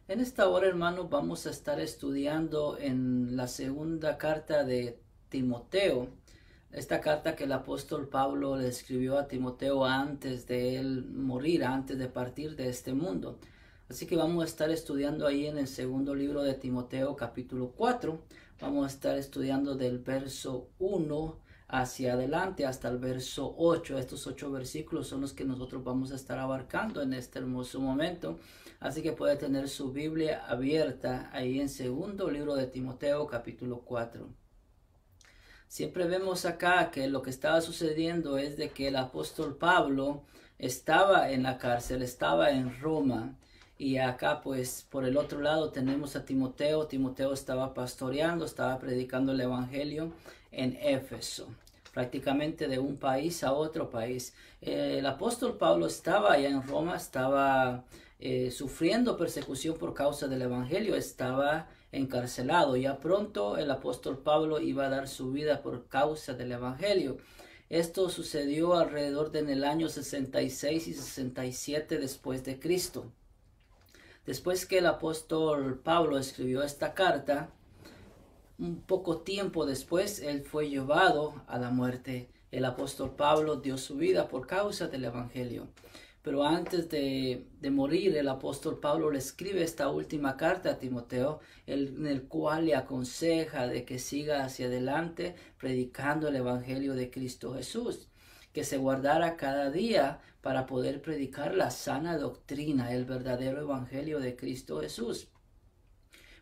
En esta hora, hermanos, vamos a estar estudiando en la segunda carta de Timoteo. Esta carta que el apóstol Pablo le escribió a Timoteo antes de él morir, antes de partir de este mundo. Así que vamos a estar estudiando ahí en el segundo libro de Timoteo, capítulo 4. Vamos a estar estudiando del verso 1 hacia adelante hasta el verso 8. Estos 8 versículos son los que nosotros vamos a estar abarcando en este hermoso momento. Así que puede tener su Biblia abierta ahí en segundo libro de Timoteo, capítulo 4. Siempre vemos acá que lo que estaba sucediendo es de que el apóstol Pablo estaba en la cárcel, estaba en Roma. Y acá pues por el otro lado tenemos a Timoteo. Timoteo estaba pastoreando, estaba predicando el evangelio en Éfeso, prácticamente de un país a otro país. El apóstol Pablo estaba allá en Roma, estaba sufriendo persecución por causa del evangelio, estaba encarcelado. Ya pronto el apóstol Pablo iba a dar su vida por causa del evangelio. Esto sucedió alrededor de en el año 66 y 67 después de Cristo. Después que el apóstol Pablo escribió esta carta, un poco tiempo después, él fue llevado a la muerte. El apóstol Pablo dio su vida por causa del evangelio. Pero antes de morir, el apóstol Pablo le escribe esta última carta a Timoteo, en el cual le aconseja de que siga hacia adelante predicando el evangelio de Cristo Jesús, que se guardara cada día para poder predicar la sana doctrina, el verdadero evangelio de Cristo Jesús.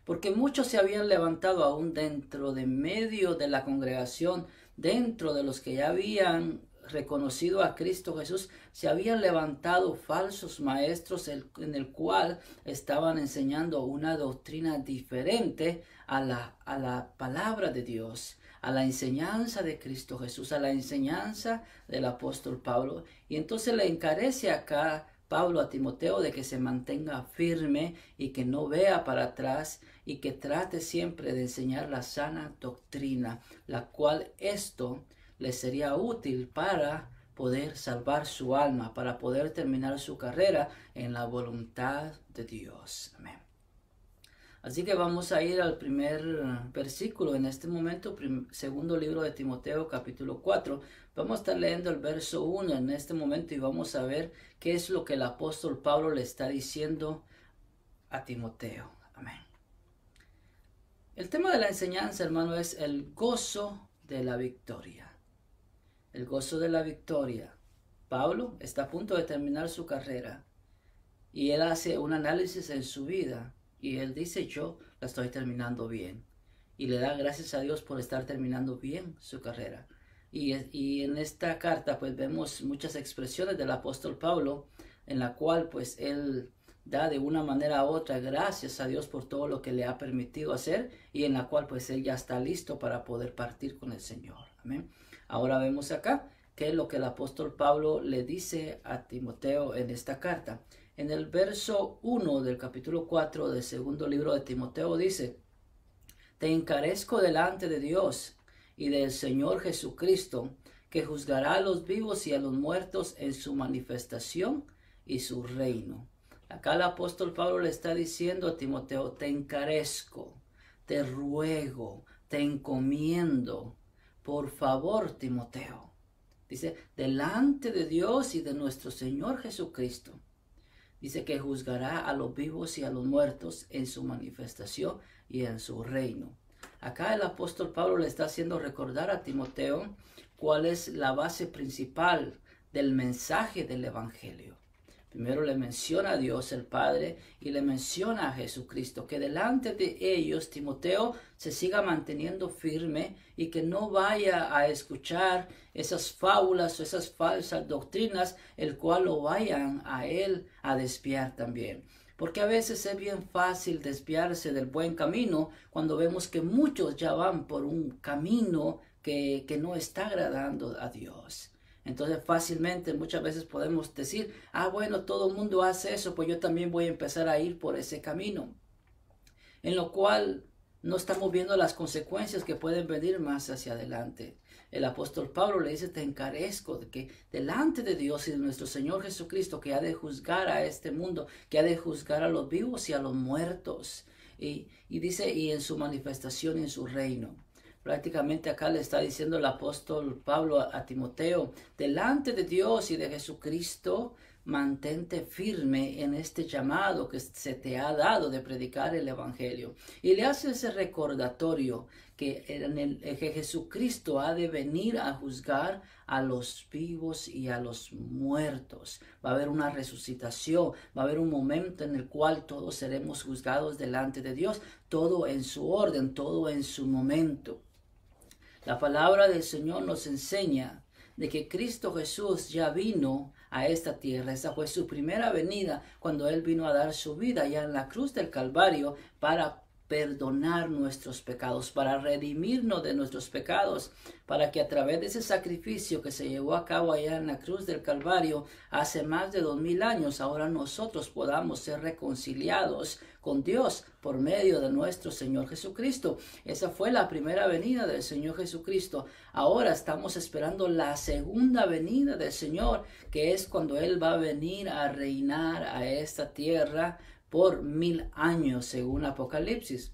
Porque muchos se habían levantado aún dentro de medio de la congregación, dentro de los que ya habían reconocido a Cristo Jesús, se habían levantado falsos maestros en el cual estaban enseñando una doctrina diferente a la palabra de Dios, a la enseñanza de Cristo Jesús, a la enseñanza del apóstol Pablo. Y entonces le encarece acá Pablo a Timoteo de que se mantenga firme y que no vea para atrás y que trate siempre de enseñar la sana doctrina, la cual esto le sería útil para poder salvar su alma, para poder terminar su carrera en la voluntad de Dios. Amén. Así que vamos a ir al primer versículo en este momento, segundo libro de Timoteo, capítulo 4. Vamos a estar leyendo el verso 1 en este momento y vamos a ver qué es lo que el apóstol Pablo le está diciendo a Timoteo. Amén. El tema de la enseñanza, hermano, es el gozo de la victoria. El gozo de la victoria. Pablo está a punto de terminar su carrera y él hace un análisis en su vida. Y él dice, yo la estoy terminando bien. Y le da gracias a Dios por estar terminando bien su carrera. Y en esta carta pues vemos muchas expresiones del apóstol Pablo, en la cual pues él da de una manera u otra gracias a Dios por todo lo que le ha permitido hacer, y en la cual pues él ya está listo para poder partir con el Señor. Amén. Ahora vemos acá qué es lo que el apóstol Pablo le dice a Timoteo en esta carta. En el verso 1 del capítulo 4 del segundo libro de Timoteo dice, te encarezco delante de Dios y del Señor Jesucristo, que juzgará a los vivos y a los muertos en su manifestación y su reino. Acá el apóstol Pablo le está diciendo a Timoteo, te encarezco, te ruego, te encomiendo, por favor, Timoteo. Dice, delante de Dios y de nuestro Señor Jesucristo. Dice que juzgará a los vivos y a los muertos en su manifestación y en su reino. Acá el apóstol Pablo le está haciendo recordar a Timoteo cuál es la base principal del mensaje del evangelio. Primero le menciona a Dios el Padre y le menciona a Jesucristo, que delante de ellos Timoteo se siga manteniendo firme y que no vaya a escuchar esas fábulas o esas falsas doctrinas, el cual lo vayan a él a desviar también. Porque a veces es bien fácil desviarse del buen camino cuando vemos que muchos ya van por un camino que no está agradando a Dios. Entonces fácilmente muchas veces podemos decir, bueno, todo el mundo hace eso, pues yo también voy a empezar a ir por ese camino. En lo cual no estamos viendo las consecuencias que pueden venir más hacia adelante. el apóstol Pablo le dice, te encarezco de que delante de Dios y de nuestro Señor Jesucristo, que ha de juzgar a este mundo, que ha de juzgar a los vivos y a los muertos. Y dice, y en su manifestación en su reino. Prácticamente acá le está diciendo el apóstol Pablo a Timoteo, delante de Dios y de Jesucristo, mantente firme en este llamado que se te ha dado de predicar el evangelio. Y le hace ese recordatorio que que Jesucristo ha de venir a juzgar a los vivos y a los muertos. Va a haber una resucitación, va a haber un momento en el cual todos seremos juzgados delante de Dios, todo en su orden, todo en su momento. La palabra del Señor nos enseña de que Cristo Jesús ya vino a esta tierra. Esa fue su primera venida cuando Él vino a dar su vida ya en la cruz del Calvario para perdonar nuestros pecados, para redimirnos de nuestros pecados, para que a través de ese sacrificio que se llevó a cabo allá en la cruz del Calvario hace más de 2000 años, ahora nosotros podamos ser reconciliados con Dios por medio de nuestro Señor Jesucristo. Esa fue la primera venida del Señor Jesucristo. Ahora estamos esperando la segunda venida del Señor, que es cuando Él va a venir a reinar a esta tierra por 1000 años, según Apocalipsis.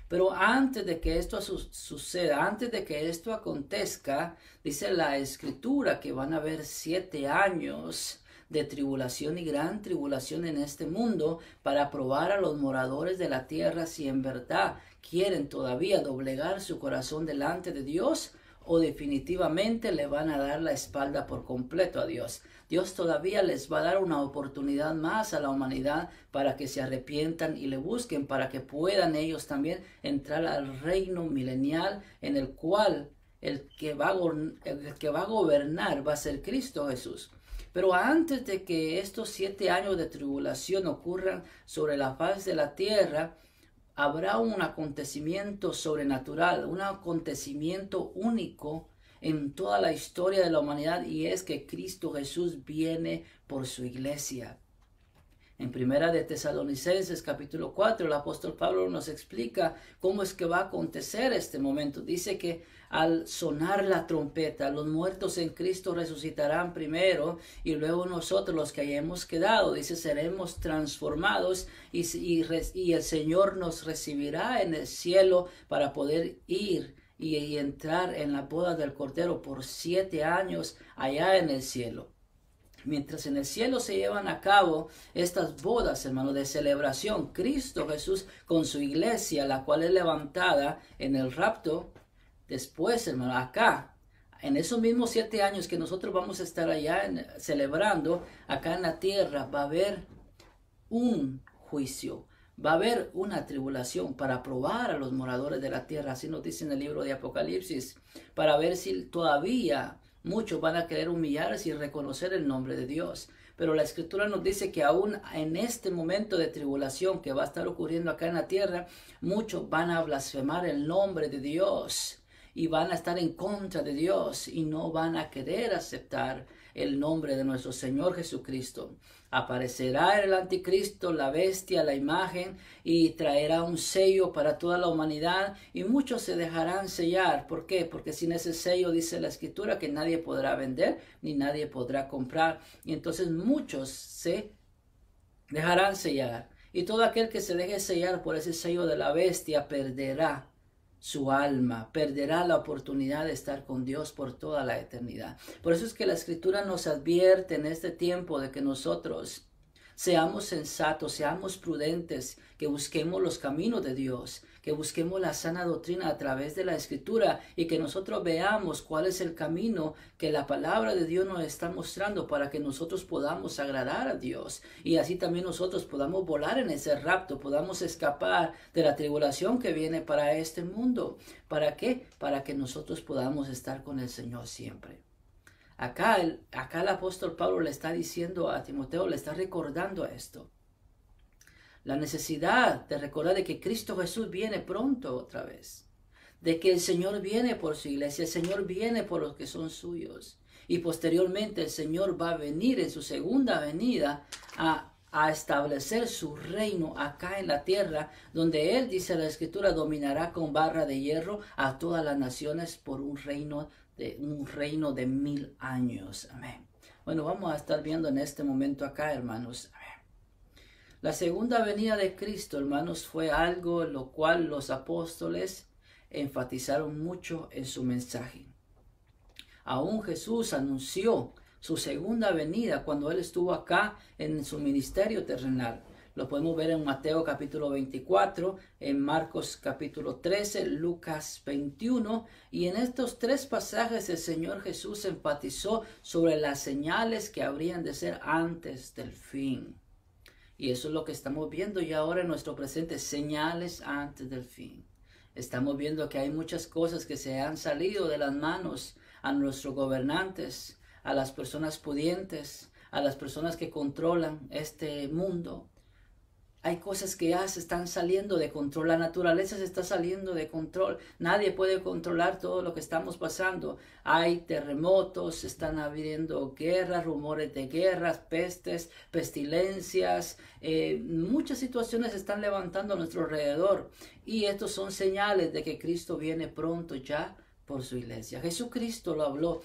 Pero antes de que esto suceda, antes de que esto acontezca, dice la Escritura que van a haber 7 años de tribulación y gran tribulación en este mundo para probar a los moradores de la tierra si en verdad quieren todavía doblegar su corazón delante de Dios o definitivamente le van a dar la espalda por completo a Dios. Dios todavía les va a dar una oportunidad más a la humanidad para que se arrepientan y le busquen, para que puedan ellos también entrar al reino milenial en el cual el que va a gobernar va a ser Cristo Jesús. Pero antes de que estos 7 años de tribulación ocurran sobre la faz de la tierra, habrá un acontecimiento sobrenatural, un acontecimiento único en toda la historia de la humanidad, y es que Cristo Jesús viene por su iglesia. En Primera de Tesalonicenses capítulo 4, el apóstol Pablo nos explica cómo es que va a acontecer este momento. Dice que al sonar la trompeta, los muertos en Cristo resucitarán primero y luego nosotros los que hayamos quedado, dice, seremos transformados y el Señor nos recibirá en el cielo para poder ir y entrar en la boda del Cordero por 7 años allá en el cielo. Mientras en el cielo se llevan a cabo estas bodas, hermano, de celebración, Cristo Jesús con su iglesia, la cual es levantada en el rapto, después, hermano, acá, en esos mismos 7 años que nosotros vamos a estar allá celebrando, acá en la tierra va a haber un juicio, va a haber una tribulación para probar a los moradores de la tierra, así nos dice en el libro de Apocalipsis, para ver si todavía muchos van a querer humillarse y reconocer el nombre de Dios. Pero la Escritura nos dice que aún en este momento de tribulación que va a estar ocurriendo acá en la tierra, muchos van a blasfemar el nombre de Dios y van a estar en contra de Dios y no van a querer aceptar el nombre de nuestro Señor Jesucristo. Aparecerá el anticristo, la bestia, la imagen, y traerá un sello para toda la humanidad, y muchos se dejarán sellar. ¿Por qué? Porque sin ese sello, dice la Escritura, que nadie podrá vender ni nadie podrá comprar, y entonces muchos se dejarán sellar, y todo aquel que se deje sellar por ese sello de la bestia perderá su alma, perderá la oportunidad de estar con Dios por toda la eternidad. Por eso es que la Escritura nos advierte en este tiempo de que nosotros seamos sensatos, seamos prudentes, que busquemos los caminos de Dios, que busquemos la sana doctrina a través de la Escritura y que nosotros veamos cuál es el camino que la palabra de Dios nos está mostrando para que nosotros podamos agradar a Dios y así también nosotros podamos volar en ese rapto, podamos escapar de la tribulación que viene para este mundo. ¿Para qué? Para que nosotros podamos estar con el Señor siempre. Acá el apóstol Pablo le está diciendo a Timoteo, le está recordando esto. La necesidad de recordar de que Cristo Jesús viene pronto otra vez. De que el Señor viene por su iglesia, el Señor viene por los que son suyos. Y posteriormente el Señor va a venir en su segunda venida a a establecer su reino acá en la tierra, donde Él, dice la Escritura, dominará con barra de hierro a todas las naciones por un reino de 1000 años. Amén. Bueno, vamos a estar viendo en este momento acá, hermanos. Amén. La segunda venida de Cristo, hermanos, fue algo en lo cual los apóstoles enfatizaron mucho en su mensaje. Aún Jesús anunció su segunda venida cuando Él estuvo acá en su ministerio terrenal. Lo podemos ver en Mateo capítulo 24, en Marcos capítulo 13, Lucas 21. Y en estos tres pasajes el Señor Jesús enfatizó sobre las señales que habrían de ser antes del fin. Y eso es lo que estamos viendo ya ahora en nuestro presente, señales antes del fin. Estamos viendo que hay muchas cosas que se han salido de las manos a nuestros gobernantes, a las personas pudientes, a las personas que controlan este mundo. Hay cosas que ya se están saliendo de control. La naturaleza se está saliendo de control. Nadie puede controlar todo lo que estamos pasando. Hay terremotos, están habiendo guerras, rumores de guerras, pestes, pestilencias. Muchas situaciones se están levantando a nuestro alrededor. Y estos son señales de que Cristo viene pronto ya por su iglesia. Jesucristo lo habló,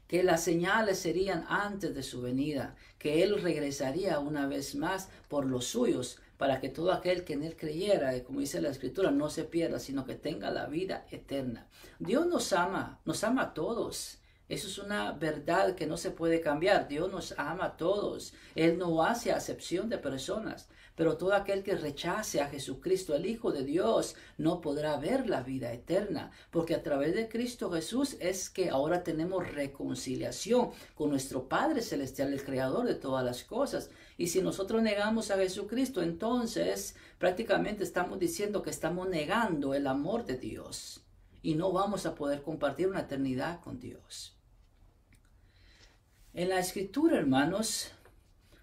que las señales serían antes de su venida, que Él regresaría una vez más por los suyos, para que todo aquel que en Él creyera, como dice la Escritura, no se pierda, sino que tenga la vida eterna. Dios nos ama a todos. Eso es una verdad que no se puede cambiar. Dios nos ama a todos. Él no hace acepción de personas. Pero todo aquel que rechace a Jesucristo, el Hijo de Dios, no podrá ver la vida eterna. Porque a través de Cristo Jesús es que ahora tenemos reconciliación con nuestro Padre Celestial, el Creador de todas las cosas. Y si nosotros negamos a Jesucristo, entonces prácticamente estamos diciendo que estamos negando el amor de Dios. Y no vamos a poder compartir una eternidad con Dios. En la Escritura, hermanos,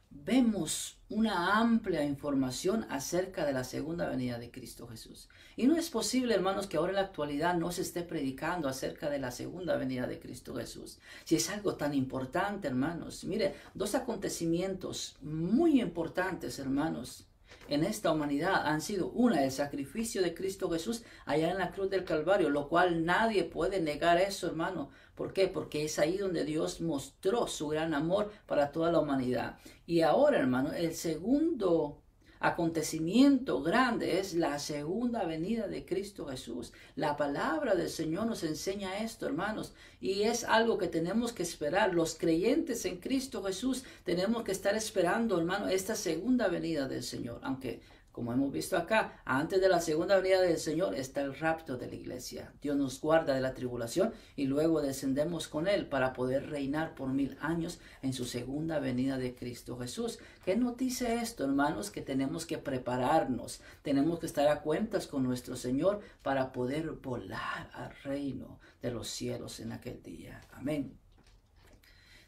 vemos una amplia información acerca de la segunda venida de Cristo Jesús. Y no es posible, hermanos, que ahora en la actualidad no se esté predicando acerca de la segunda venida de Cristo Jesús. Si es algo tan importante, hermanos. Mire, dos acontecimientos muy importantes, hermanos, en esta humanidad han sido una, el sacrificio de Cristo Jesús allá en la cruz del Calvario, lo cual nadie puede negar eso, hermano. ¿Por qué? Porque es ahí donde Dios mostró su gran amor para toda la humanidad. Y ahora, hermano, el segundo acontecimiento grande es la segunda venida de Cristo Jesús. La palabra del Señor nos enseña esto, hermanos, y es algo que tenemos que esperar. Los creyentes en Cristo Jesús tenemos que estar esperando, hermano, esta segunda venida del Señor, aunque, como hemos visto acá, antes de la segunda venida del Señor está el rapto de la iglesia. Dios nos guarda de la tribulación y luego descendemos con Él para poder reinar por 1000 años en su segunda venida de Cristo Jesús. ¿Qué nos dice esto, hermanos? Que tenemos que prepararnos, tenemos que estar a cuentas con nuestro Señor para poder volar al reino de los cielos en aquel día. Amén.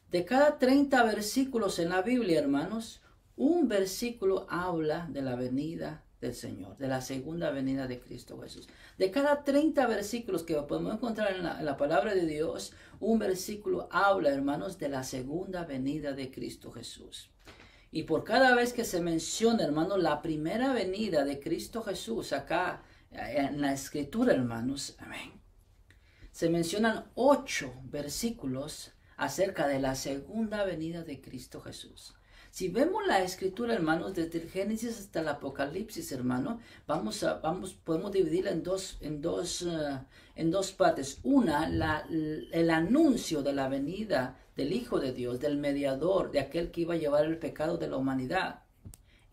De cada 30 versículos en la Biblia, hermanos, un versículo habla de la venida del Señor, de la segunda venida de Cristo Jesús. De cada 30 versículos que podemos encontrar en la palabra de Dios, un versículo habla, hermanos, de la segunda venida de Cristo Jesús. Y por cada vez que se menciona, hermanos, la primera venida de Cristo Jesús acá en la Escritura, hermanos, amén, se mencionan 8 versículos acerca de la segunda venida de Cristo Jesús. Si vemos la Escritura, hermanos, desde el Génesis hasta el Apocalipsis, hermano, podemos dividirla en dos partes. Una, el anuncio de la venida del Hijo de Dios, del mediador, de aquel que iba a llevar el pecado de la humanidad.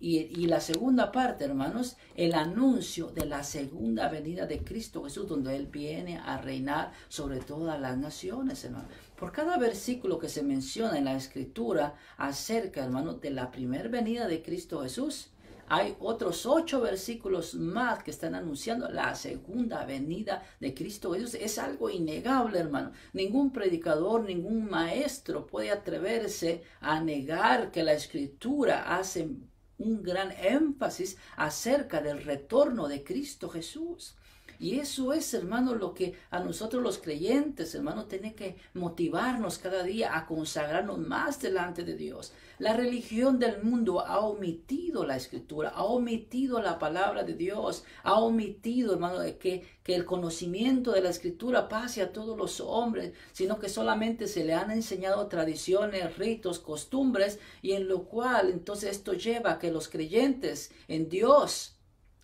Y la segunda parte, hermanos, el anuncio de la segunda venida de Cristo Jesús, donde Él viene a reinar sobre todas las naciones, hermano. Por cada versículo que se menciona en la Escritura acerca, hermano, de la primera venida de Cristo Jesús, hay otros 8 versículos más que están anunciando la segunda venida de Cristo Jesús. Es algo innegable, hermano. Ningún predicador, ningún maestro puede atreverse a negar que la Escritura hace un gran énfasis acerca del retorno de Cristo Jesús. Y eso es, hermano, lo que a nosotros los creyentes, hermano, tiene que motivarnos cada día a consagrarnos más delante de Dios. La religión del mundo ha omitido la Escritura, ha omitido la palabra de Dios, ha omitido, hermano, que el conocimiento de la Escritura pase a todos los hombres, sino que solamente se le han enseñado tradiciones, ritos, costumbres, y en lo cual entonces esto lleva a que los creyentes en Dios,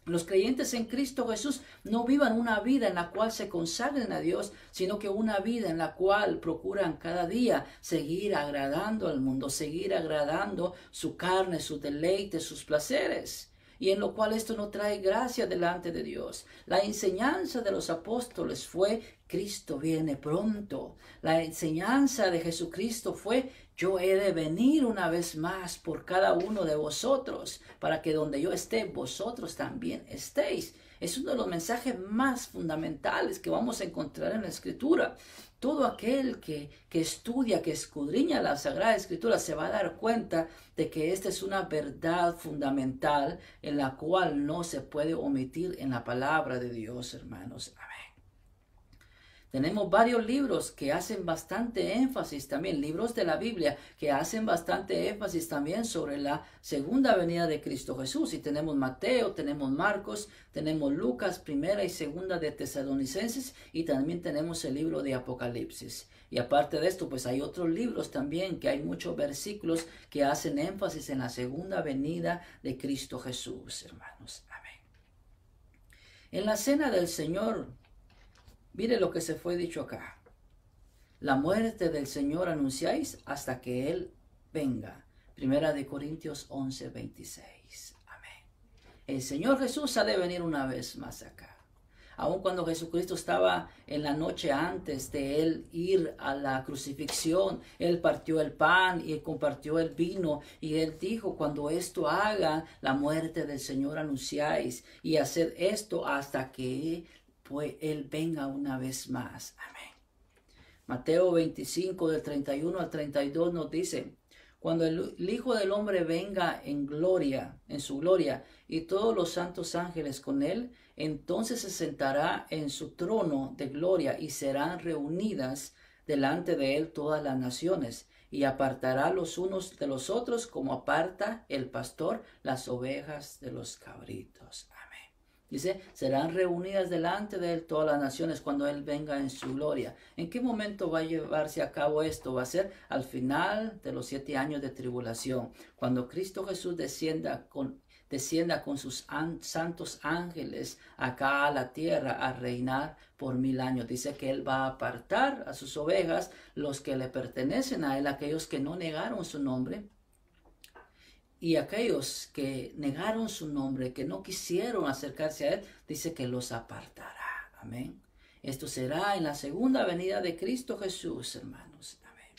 los creyentes en Cristo Jesús, no vivan una vida en la cual se consagren a Dios, sino que una vida en la cual procuran cada día seguir agradando al mundo, seguir agradando su carne, sus deleites, sus placeres. Y en lo cual esto no trae gracia delante de Dios. La enseñanza de los apóstoles fue: Cristo viene pronto. La enseñanza de Jesucristo fue: yo he de venir una vez más por cada uno de vosotros, para que donde yo esté, vosotros también estéis. Es uno de los mensajes más fundamentales que vamos a encontrar en la Escritura. Todo aquel que estudia, que escudriña la Sagrada Escritura, se va a dar cuenta de que esta es una verdad fundamental en la cual no se puede omitir en la palabra de Dios, hermanos. Amén. Tenemos varios libros que hacen bastante énfasis también, libros de la Biblia que hacen bastante énfasis también sobre la segunda venida de Cristo Jesús. Y tenemos Mateo, tenemos Marcos, tenemos Lucas, primera y segunda de Tesalonicenses, y también tenemos el libro de Apocalipsis. Y aparte de esto, pues hay otros libros también que hay muchos versículos que hacen énfasis en la segunda venida de Cristo Jesús, hermanos. Amén. En la cena del Señor, mire lo que se fue dicho acá. La muerte del Señor anunciáis hasta que Él venga. Primera de Corintios 11, 26. Amén. El Señor Jesús ha de venir una vez más acá. Aun cuando Jesucristo estaba en la noche antes de Él ir a la crucifixión, Él partió el pan y compartió el vino. Y Él dijo: cuando esto haga, la muerte del Señor anunciáis. Y haced esto hasta que pues Él venga una vez más. Amén. Mateo 25, del 31 al 32 nos dice: cuando el Hijo del Hombre venga en gloria, en su gloria, y todos los santos ángeles con Él, entonces se sentará en su trono de gloria, y serán reunidas delante de Él todas las naciones, y apartará los unos de los otros, como aparta el pastor las ovejas de los cabritos. Amén. Dice: serán reunidas delante de Él todas las naciones cuando Él venga en su gloria. ¿En qué momento va a llevarse a cabo esto? Va a ser al final de los 7 años de tribulación, cuando Cristo Jesús descienda con sus santos ángeles acá a la tierra a reinar por 1000 años. Dice que Él va a apartar a sus ovejas, los que le pertenecen a Él, aquellos que no negaron su nombre. Y aquellos que negaron su nombre, que no quisieron acercarse a Él, dice que los apartará. Amén. Esto será en la segunda venida de Cristo Jesús, hermanos. Amén.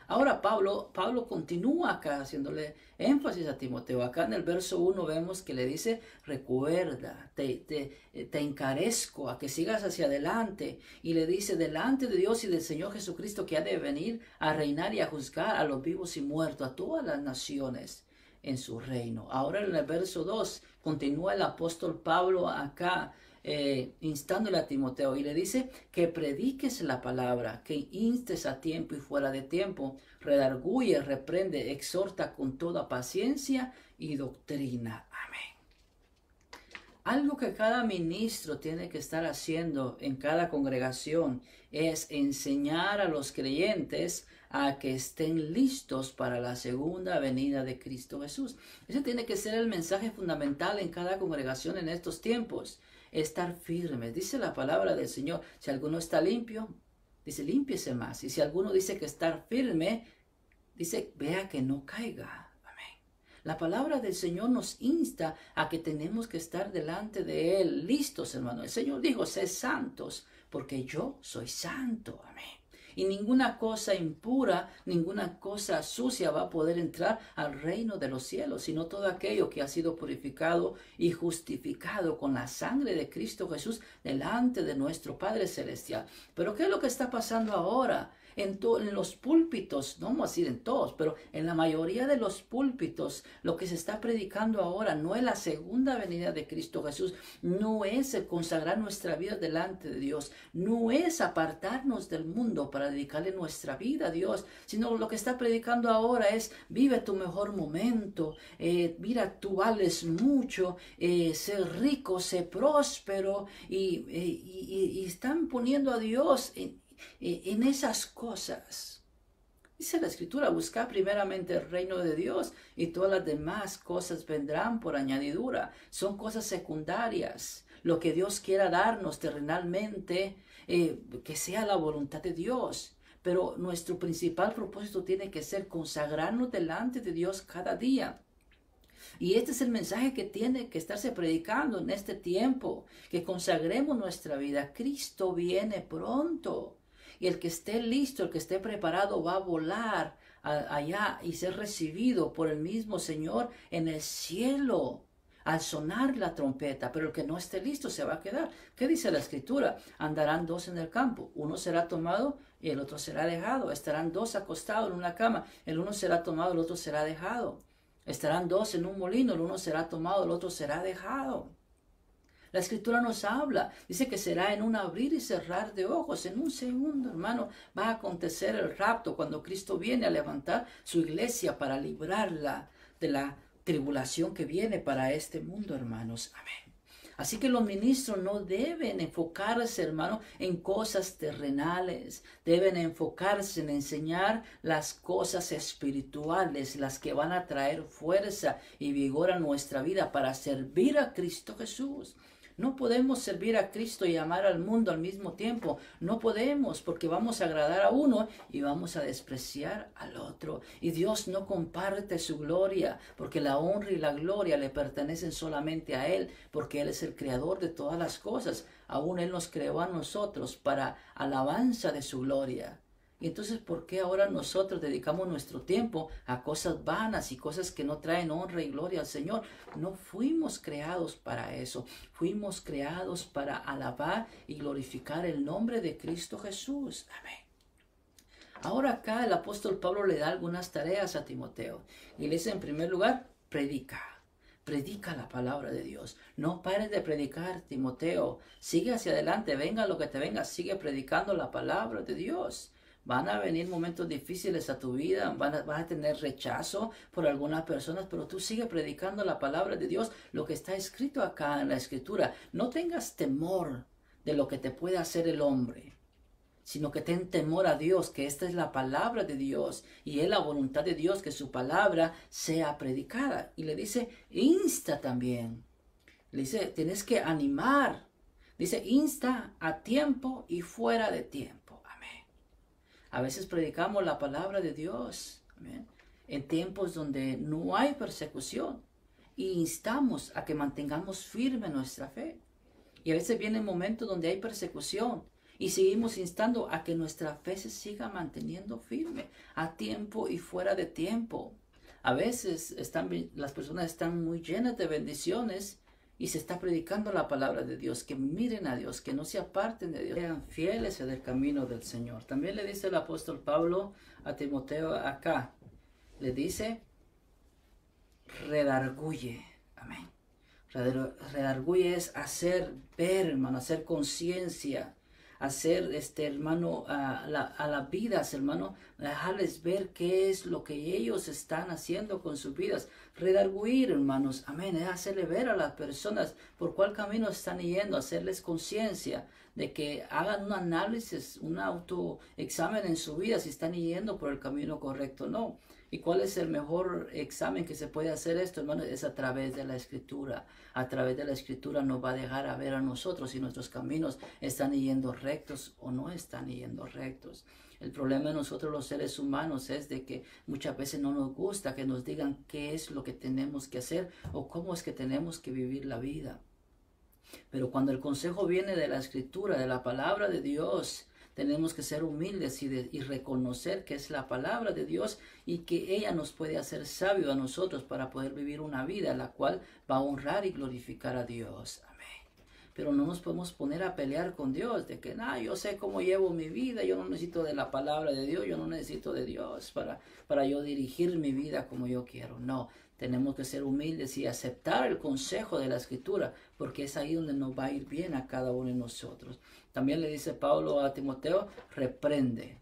Ahora Pablo continúa acá haciéndole énfasis a Timoteo. Acá en el verso 1 vemos que le dice: recuerda, te encarezco a que sigas hacia adelante. Y le dice: delante de Dios y del Señor Jesucristo, que ha de venir a reinar y a juzgar a los vivos y muertos, a todas las naciones en su reino. Ahora en el verso 2 continúa el apóstol Pablo acá instándole a Timoteo y le dice: que prediques la palabra, que instes a tiempo y fuera de tiempo, redarguye, reprende, exhorta con toda paciencia y doctrina. Amén. Algo que cada ministro tiene que estar haciendo en cada congregación es enseñar a los creyentes a que estén listos para la segunda venida de Cristo Jesús. Ese tiene que ser el mensaje fundamental en cada congregación en estos tiempos. Estar firmes. Dice la palabra del Señor: si alguno está limpio, dice, límpiese más. Y si alguno dice que estar firme, dice, vea que no caiga. Amén. La palabra del Señor nos insta a que tenemos que estar delante de Él listos, hermano. El Señor dijo: sed santos, porque yo soy santo. Amén. Y ninguna cosa impura, ninguna cosa sucia va a poder entrar al reino de los cielos, sino todo aquello que ha sido purificado y justificado con la sangre de Cristo Jesús delante de nuestro Padre Celestial. Pero ¿qué es lo que está pasando ahora? En los púlpitos, no vamos a decir en todos, pero en la mayoría de los púlpitos, lo que se está predicando ahora no es la segunda venida de Cristo Jesús, no es el consagrar nuestra vida delante de Dios, no es apartarnos del mundo para dedicarle nuestra vida a Dios, sino lo que está predicando ahora es: vive tu mejor momento, mira, tú vales mucho, sé rico, sé próspero, y están poniendo a Dios en esas cosas. Dice la Escritura: buscar primeramente el reino de Dios y todas las demás cosas vendrán por añadidura. Son cosas secundarias. Lo que Dios quiera darnos terrenalmente, que sea la voluntad de Dios. Pero nuestro principal propósito tiene que ser consagrarnos delante de Dios cada día. Y este es el mensaje que tiene que estarse predicando en este tiempo, que consagremos nuestra vida. Cristo viene pronto. Y el que esté listo, el que esté preparado, va a volar allá y ser recibido por el mismo Señor en el cielo al sonar la trompeta. Pero el que no esté listo se va a quedar. ¿Qué dice la Escritura? Andarán dos en el campo, uno será tomado y el otro será dejado. Estarán dos acostados en una cama, el uno será tomado, el otro será dejado. Estarán dos en un molino, el uno será tomado, el otro será dejado. La Escritura nos habla, dice que será en un abrir y cerrar de ojos, en un segundo, hermano, va a acontecer el rapto cuando Cristo viene a levantar su iglesia para librarla de la tribulación que viene para este mundo, hermanos. Amén. Así que los ministros no deben enfocarse, hermano, en cosas terrenales. Deben enfocarse en enseñar las cosas espirituales, las que van a traer fuerza y vigor a nuestra vida para servir a Cristo Jesús. No podemos servir a Cristo y amar al mundo al mismo tiempo. No podemos, porque vamos a agradar a uno y vamos a despreciar al otro. Y Dios no comparte su gloria, porque la honra y la gloria le pertenecen solamente a Él, porque Él es el creador de todas las cosas. Aún Él nos creó a nosotros para alabanza de su gloria. Y entonces, ¿por qué ahora nosotros dedicamos nuestro tiempo a cosas vanas y cosas que no traen honra y gloria al Señor? No fuimos creados para eso. Fuimos creados para alabar y glorificar el nombre de Cristo Jesús. Amén. Ahora acá el apóstol Pablo le da algunas tareas a Timoteo. Y le dice, en primer lugar, predica. Predica la palabra de Dios. No pares de predicar, Timoteo. Sigue hacia adelante, venga lo que te venga. Sigue predicando la palabra de Dios. Van a venir momentos difíciles a tu vida, vas a tener rechazo por algunas personas, pero tú sigue predicando la palabra de Dios, lo que está escrito acá en la Escritura. No tengas temor de lo que te puede hacer el hombre, sino que ten temor a Dios, que esta es la palabra de Dios y es la voluntad de Dios que su palabra sea predicada. Y le dice, insta también. Le dice, tienes que animar. Dice, insta a tiempo y fuera de tiempo. A veces predicamos la palabra de Dios, amén, en tiempos donde no hay persecución, e instamos a que mantengamos firme nuestra fe. Y a veces vienen momentos donde hay persecución y seguimos instando a que nuestra fe se siga manteniendo firme a tiempo y fuera de tiempo. A veces las personas están muy llenas de bendiciones y se está predicando la palabra de Dios, que miren a Dios, que no se aparten de Dios, sean fieles en el camino del Señor. También le dice el apóstol Pablo a Timoteo acá, le dice, redarguye, amén. Redarguye es hacer ver, hermano, hacer conciencia, hacer, hermano, a las vidas, hermano, dejarles ver qué es lo que ellos están haciendo con sus vidas. Redarguir, hermanos, amén, es hacerle ver a las personas por cuál camino están yendo, hacerles conciencia de que hagan un análisis, un autoexamen en su vida, si están yendo por el camino correcto o no. ¿Y cuál es el mejor examen que se puede hacer esto, hermano? Es a través de la Escritura. A través de la Escritura nos va a dejar a ver a nosotros si nuestros caminos están yendo rectos o no están yendo rectos. El problema de nosotros los seres humanos es de que muchas veces no nos gusta que nos digan qué es lo que tenemos que hacer o cómo es que tenemos que vivir la vida. Pero cuando el consejo viene de la Escritura, de la palabra de Dios, tenemos que ser humildes y reconocer que es la palabra de Dios y que ella nos puede hacer sabios a nosotros para poder vivir una vida en la cual va a honrar y glorificar a Dios. Amén. pero no nos podemos poner a pelear con Dios, de que, yo sé cómo llevo mi vida, yo no necesito de la palabra de Dios, yo no necesito de Dios para yo dirigir mi vida como yo quiero. No, tenemos que ser humildes y aceptar el consejo de la Escritura, porque es ahí donde nos va a ir bien a cada uno de nosotros. También le dice Pablo a Timoteo, reprende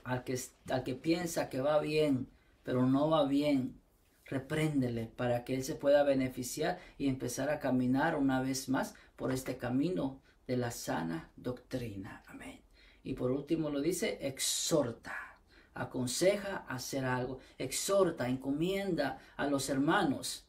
al que piensa que va bien, pero no va bien. Repréndele para que él se pueda beneficiar y empezar a caminar una vez más por este camino de la sana doctrina. Amén. Y por último lo dice, exhorta, aconseja hacer algo, exhorta, encomienda a los hermanos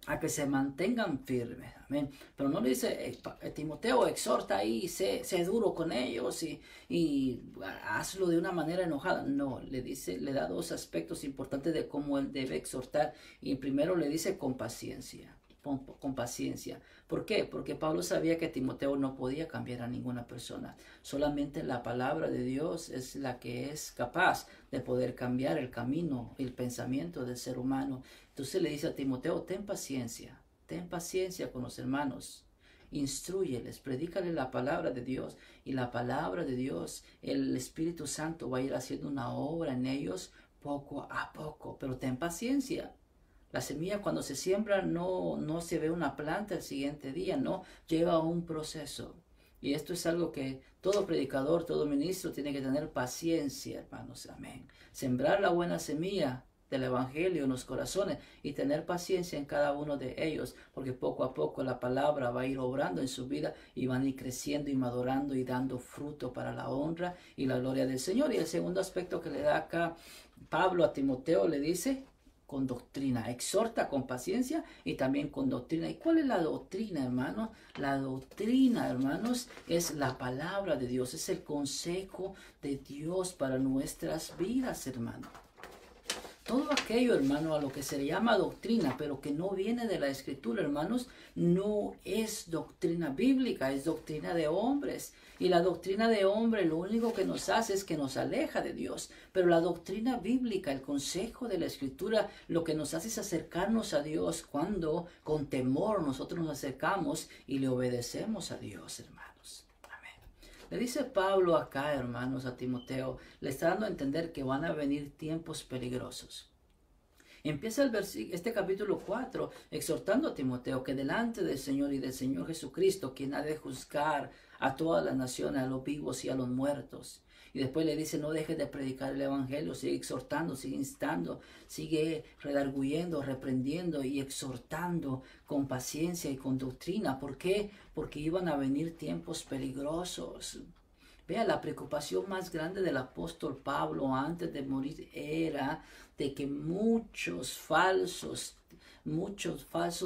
a que se mantengan firmes. Amén. Pero no le dice, Timoteo, exhorta ahí, sé duro con ellos y hazlo de una manera enojada. No, le dice, le da dos aspectos importantes de cómo él debe exhortar. Y primero le dice con paciencia. Con paciencia. ¿Por qué? Porque Pablo sabía que Timoteo no podía cambiar a ninguna persona. Solamente la palabra de Dios es la que es capaz de poder cambiar el camino, el pensamiento del ser humano. Entonces le dice a Timoteo, ten paciencia con los hermanos. Instrúyeles, predícale la palabra de Dios, y la palabra de Dios, el Espíritu Santo va a ir haciendo una obra en ellos poco a poco, pero ten paciencia. La semilla cuando se siembra no se ve una planta el siguiente día, no, lleva un proceso. Y esto es algo que todo predicador, todo ministro tiene que tener paciencia, hermanos, amén. Sembrar la buena semilla del Evangelio en los corazones y tener paciencia en cada uno de ellos, porque poco a poco la palabra va a ir obrando en su vida y van a ir creciendo y madurando y dando fruto para la honra y la gloria del Señor. Y el segundo aspecto que le da acá Pablo a Timoteo, le dice, con doctrina, exhorta con paciencia y también con doctrina. ¿Y cuál es la doctrina, hermanos? La doctrina, hermanos, es la palabra de Dios, es el consejo de Dios para nuestras vidas, hermanos. Todo aquello, hermano, a lo que se le llama doctrina, pero que no viene de la Escritura, hermanos, no es doctrina bíblica, es doctrina de hombres. Y la doctrina de hombre lo único que nos hace es que nos aleja de Dios. Pero la doctrina bíblica, el consejo de la Escritura, lo que nos hace es acercarnos a Dios cuando con temor nosotros nos acercamos y le obedecemos a Dios, hermanos. Le dice Pablo acá, hermanos, a Timoteo, le está dando a entender que van a venir tiempos peligrosos. Empieza este capítulo 4 exhortando a Timoteo que delante del Señor y del Señor Jesucristo, quien ha de juzgar a todas las naciones, a los vivos y a los muertos. Y después le dice, no dejes de predicar el Evangelio, sigue exhortando, sigue instando, sigue redarguyendo, reprendiendo y exhortando con paciencia y con doctrina. ¿Por qué? Porque iban a venir tiempos peligrosos. Vea, la preocupación más grande del apóstol Pablo antes de morir era de que muchos falsos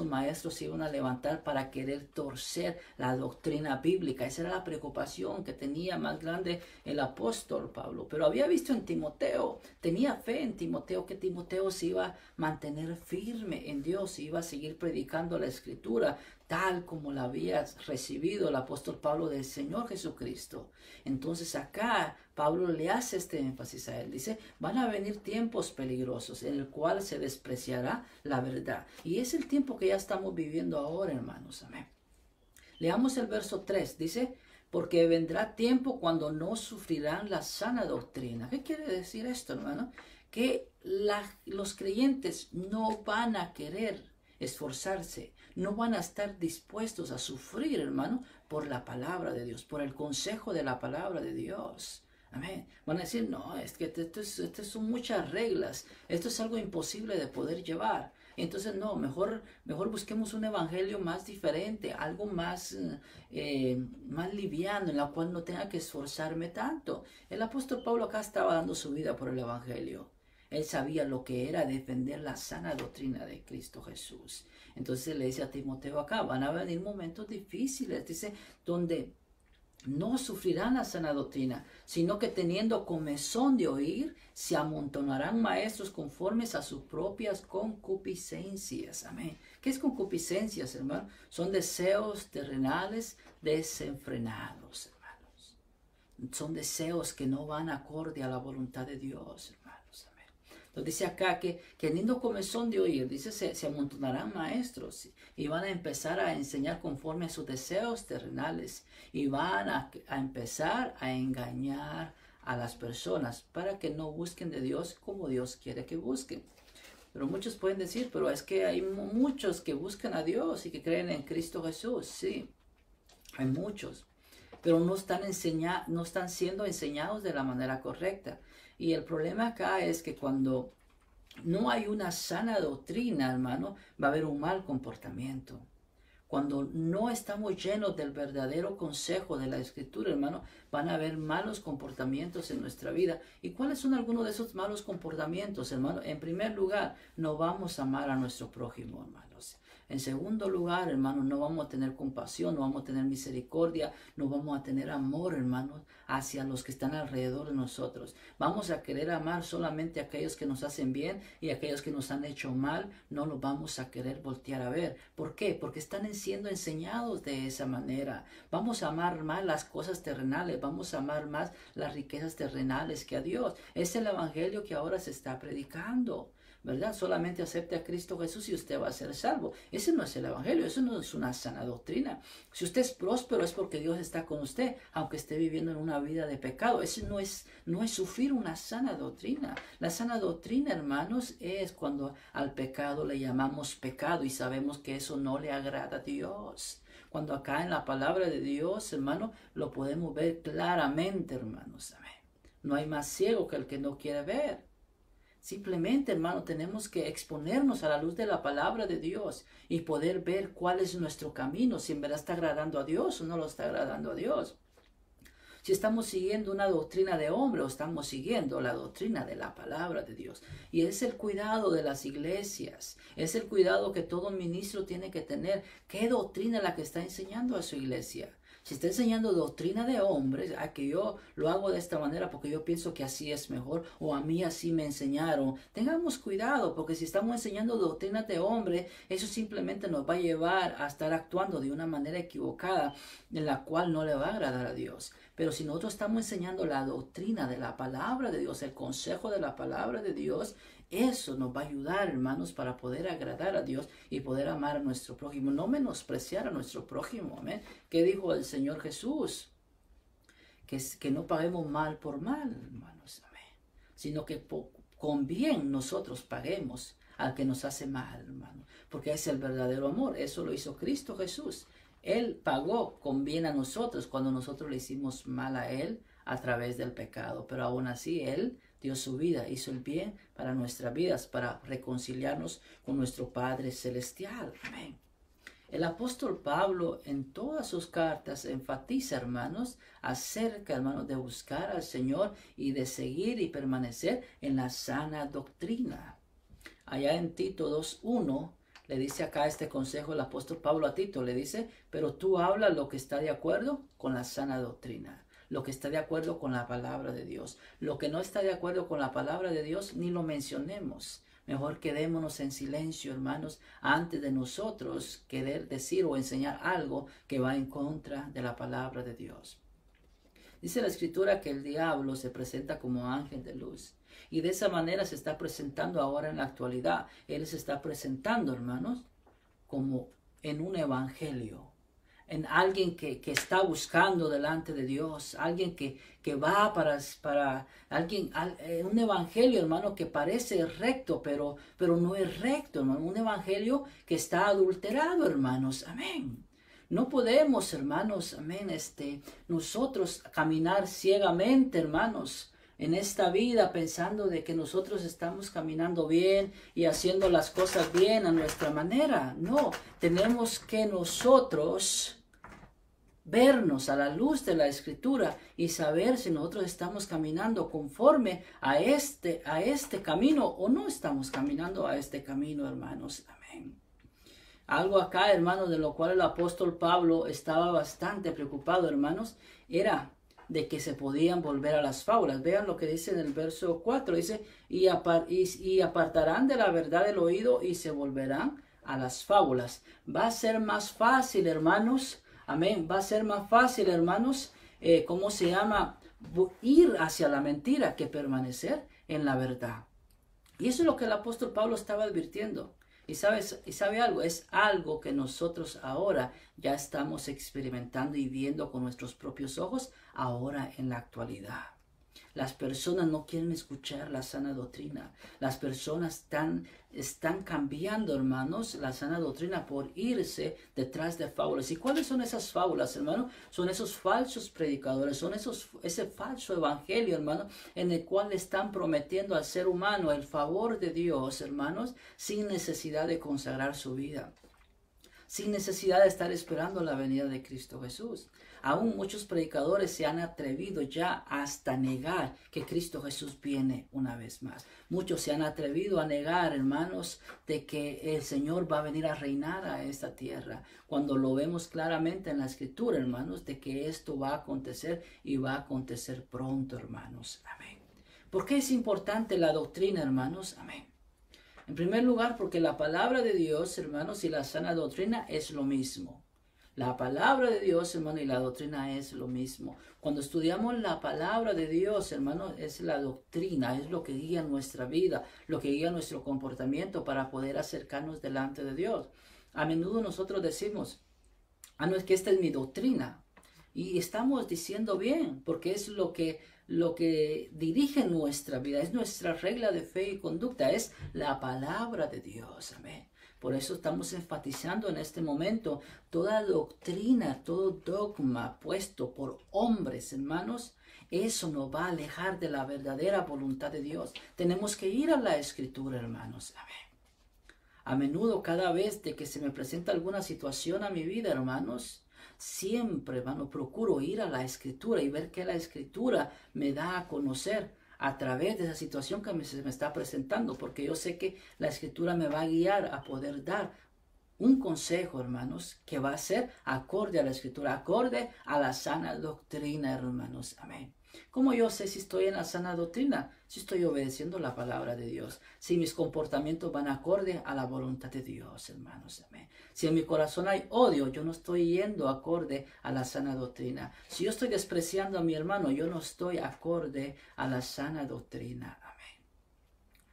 maestros se iban a levantar para querer torcer la doctrina bíblica. Esa era la preocupación que tenía más grande el apóstol Pablo. Pero había visto en Timoteo, tenía fe en Timoteo, que Timoteo se iba a mantener firme en Dios, iba a seguir predicando la Escritura tal como la había recibido el apóstol Pablo del Señor Jesucristo. Entonces acá Pablo le hace este énfasis a él. Dice, van a venir tiempos peligrosos en el cual se despreciará la verdad. Y es el tiempo que ya estamos viviendo ahora, hermanos. Amén. Leamos el verso 3. Dice, porque vendrá tiempo cuando no sufrirán la sana doctrina. ¿Qué quiere decir esto, hermano? Que los creyentes no van a querer esforzarse, no van a estar dispuestos a sufrir, hermano, por la palabra de Dios, por el consejo de la palabra de Dios. Amén. Van a decir, no, es que esto son muchas reglas, esto es algo imposible de poder llevar. Entonces, no, mejor busquemos un evangelio más diferente, algo más liviano, en la cual no tenga que esforzarme tanto. El apóstol Pablo acá estaba dando su vida por el evangelio. Él sabía lo que era defender la sana doctrina de Cristo Jesús. Entonces le dice a Timoteo acá, van a venir momentos difíciles, dice, donde no sufrirán la sana doctrina, sino que teniendo comezón de oír, se amontonarán maestros conformes a sus propias concupiscencias. Amén. ¿Qué es concupiscencias, hermano? Son deseos terrenales desenfrenados, hermanos. Son deseos que no van acorde a la voluntad de Dios, hermanos. Amén. Entonces dice acá que niños comezón de oír, dice, se amontonarán maestros y van a empezar a enseñar conforme a sus deseos terrenales y van a empezar a engañar a las personas para que no busquen de Dios como Dios quiere que busquen. Pero muchos pueden decir, pero es que hay muchos que buscan a Dios y que creen en Cristo Jesús. Sí, hay muchos, pero no están siendo enseñados de la manera correcta. Y el problema acá es que cuando no hay una sana doctrina, hermano, va a haber un mal comportamiento. Cuando no estamos llenos del verdadero consejo de la Escritura, hermano, van a haber malos comportamientos en nuestra vida. ¿Y cuáles son algunos de esos malos comportamientos, hermano? En primer lugar, no vamos a amar a nuestro prójimo, hermanos. En segundo lugar, hermanos, no vamos a tener compasión, no vamos a tener misericordia, no vamos a tener amor, hermanos, hacia los que están alrededor de nosotros. Vamos a querer amar solamente a aquellos que nos hacen bien y a aquellos que nos han hecho mal, no los vamos a querer voltear a ver. ¿Por qué? Porque están siendo enseñados de esa manera. Vamos a amar más las cosas terrenales, vamos a amar más las riquezas terrenales que a Dios. Es el evangelio que ahora se está predicando, ¿verdad? Solamente acepte a Cristo Jesús y usted va a ser salvo. Ese no es el evangelio, eso no es una sana doctrina. Si usted es próspero es porque Dios está con usted, aunque esté viviendo en una vida de pecado. Eso no es sufrir una sana doctrina. La sana doctrina, hermanos, es cuando al pecado le llamamos pecado y sabemos que eso no le agrada a Dios. Cuando acá en la palabra de Dios, hermano, lo podemos ver claramente, hermanos. Amén. No hay más ciego que el que no quiere ver. Simplemente, hermano, tenemos que exponernos a la luz de la palabra de Dios y poder ver cuál es nuestro camino, si en verdad está agradando a Dios o no lo está agradando a Dios. Si estamos siguiendo una doctrina de hombre o estamos siguiendo la doctrina de la palabra de Dios. Y es el cuidado de las iglesias, es el cuidado que todo ministro tiene que tener. ¿Qué doctrina es la que está enseñando a su iglesia? Si está enseñando doctrina de hombres, a que yo lo hago de esta manera porque yo pienso que así es mejor o a mí así me enseñaron. Tengamos cuidado porque si estamos enseñando doctrina de hombre, eso simplemente nos va a llevar a estar actuando de una manera equivocada en la cual no le va a agradar a Dios. Pero si nosotros estamos enseñando la doctrina de la palabra de Dios, el consejo de la palabra de Dios, eso nos va a ayudar, hermanos, para poder agradar a Dios y poder amar a nuestro prójimo, no menospreciar a nuestro prójimo. Amén. ¿Qué dijo el Señor Jesús? Que no paguemos mal por mal, hermanos. Amén. Sino que con bien nosotros paguemos al que nos hace mal, hermano. Porque es el verdadero amor. Eso lo hizo Cristo Jesús. Él pagó con bien a nosotros cuando nosotros le hicimos mal a Él a través del pecado. Pero aún así Él dio su vida, hizo el bien para nuestras vidas, para reconciliarnos con nuestro Padre Celestial. Amén. El apóstol Pablo en todas sus cartas enfatiza, hermanos, acerca, hermanos, de buscar al Señor y de seguir y permanecer en la sana doctrina. Allá en Tito 2:1 le dice acá este consejo el apóstol Pablo a Tito, le dice, pero tú habla lo que está de acuerdo con la sana doctrina, lo que está de acuerdo con la palabra de Dios. Lo que no está de acuerdo con la palabra de Dios, ni lo mencionemos. Mejor quedémonos en silencio, hermanos, antes de nosotros querer decir o enseñar algo que va en contra de la palabra de Dios. Dice la Escritura que el diablo se presenta como ángel de luz. Y de esa manera se está presentando ahora en la actualidad. Él se está presentando, hermanos, como en un evangelio. En alguien que está buscando delante de Dios. Alguien que va para alguien, un evangelio, hermano, que parece recto, pero no es recto, hermano. Un evangelio que está adulterado, hermanos. Amén. No podemos, hermanos, amén, nosotros caminar ciegamente, hermanos, en esta vida pensando de que nosotros estamos caminando bien y haciendo las cosas bien a nuestra manera. No, tenemos que nosotros vernos a la luz de la Escritura y saber si nosotros estamos caminando conforme a este camino o no estamos caminando a este camino, hermanos. Amén. Algo acá, hermanos, de lo cual el apóstol Pablo estaba bastante preocupado, hermanos, era de que se podían volver a las fábulas. Vean lo que dice en el verso 4, dice, y apartarán de la verdad el oído y se volverán a las fábulas. Va a ser más fácil, hermanos, amén, va a ser más fácil, hermanos, ¿cómo se llama? Ir hacia la mentira que permanecer en la verdad. Y eso es lo que el apóstol Pablo estaba advirtiendo. Y sabe algo, es algo que nosotros ahora ya estamos experimentando y viendo con nuestros propios ojos ahora en la actualidad. Las personas no quieren escuchar la sana doctrina. Las personas están cambiando, hermanos, la sana doctrina por irse detrás de fábulas. ¿Y cuáles son esas fábulas, hermano? Son esos falsos predicadores, son ese falso evangelio, hermano, en el cual le están prometiendo al ser humano el favor de Dios, hermanos, sin necesidad de consagrar su vida, sin necesidad de estar esperando la venida de Cristo Jesús. Aún muchos predicadores se han atrevido ya hasta negar que Cristo Jesús viene una vez más. Muchos se han atrevido a negar, hermanos, de que el Señor va a venir a reinar a esta tierra, cuando lo vemos claramente en la Escritura, hermanos, de que esto va a acontecer y va a acontecer pronto, hermanos. Amén. ¿Por qué es importante la doctrina, hermanos? Amén. En primer lugar, porque la palabra de Dios, hermanos, y la sana doctrina es lo mismo. La palabra de Dios, hermano, y la doctrina es lo mismo. Cuando estudiamos la palabra de Dios, hermano, es la doctrina, es lo que guía nuestra vida, lo que guía nuestro comportamiento para poder acercarnos delante de Dios. A menudo nosotros decimos, no, es que esta es mi doctrina. Y estamos diciendo bien, porque es lo que dirige nuestra vida, es nuestra regla de fe y conducta, es la palabra de Dios. Amén. Por eso estamos enfatizando en este momento toda doctrina, todo dogma puesto por hombres, hermanos. Eso nos va a alejar de la verdadera voluntad de Dios. Tenemos que ir a la Escritura, hermanos. Amén. A menudo, cada vez de que se me presenta alguna situación a mi vida, hermanos, siempre, hermano, procuro ir a la Escritura y ver qué la Escritura me da a conocer a través de esa situación que se me está presentando, porque yo sé que la Escritura me va a guiar a poder dar un consejo, hermanos, que va a ser acorde a la Escritura, acorde a la sana doctrina, hermanos. Amén. ¿Cómo yo sé si estoy en la sana doctrina? Si estoy obedeciendo la palabra de Dios, si mis comportamientos van acorde a la voluntad de Dios, hermanos. Amén. Si en mi corazón hay odio, yo no estoy yendo acorde a la sana doctrina. Si yo estoy despreciando a mi hermano, yo no estoy acorde a la sana doctrina. Amén.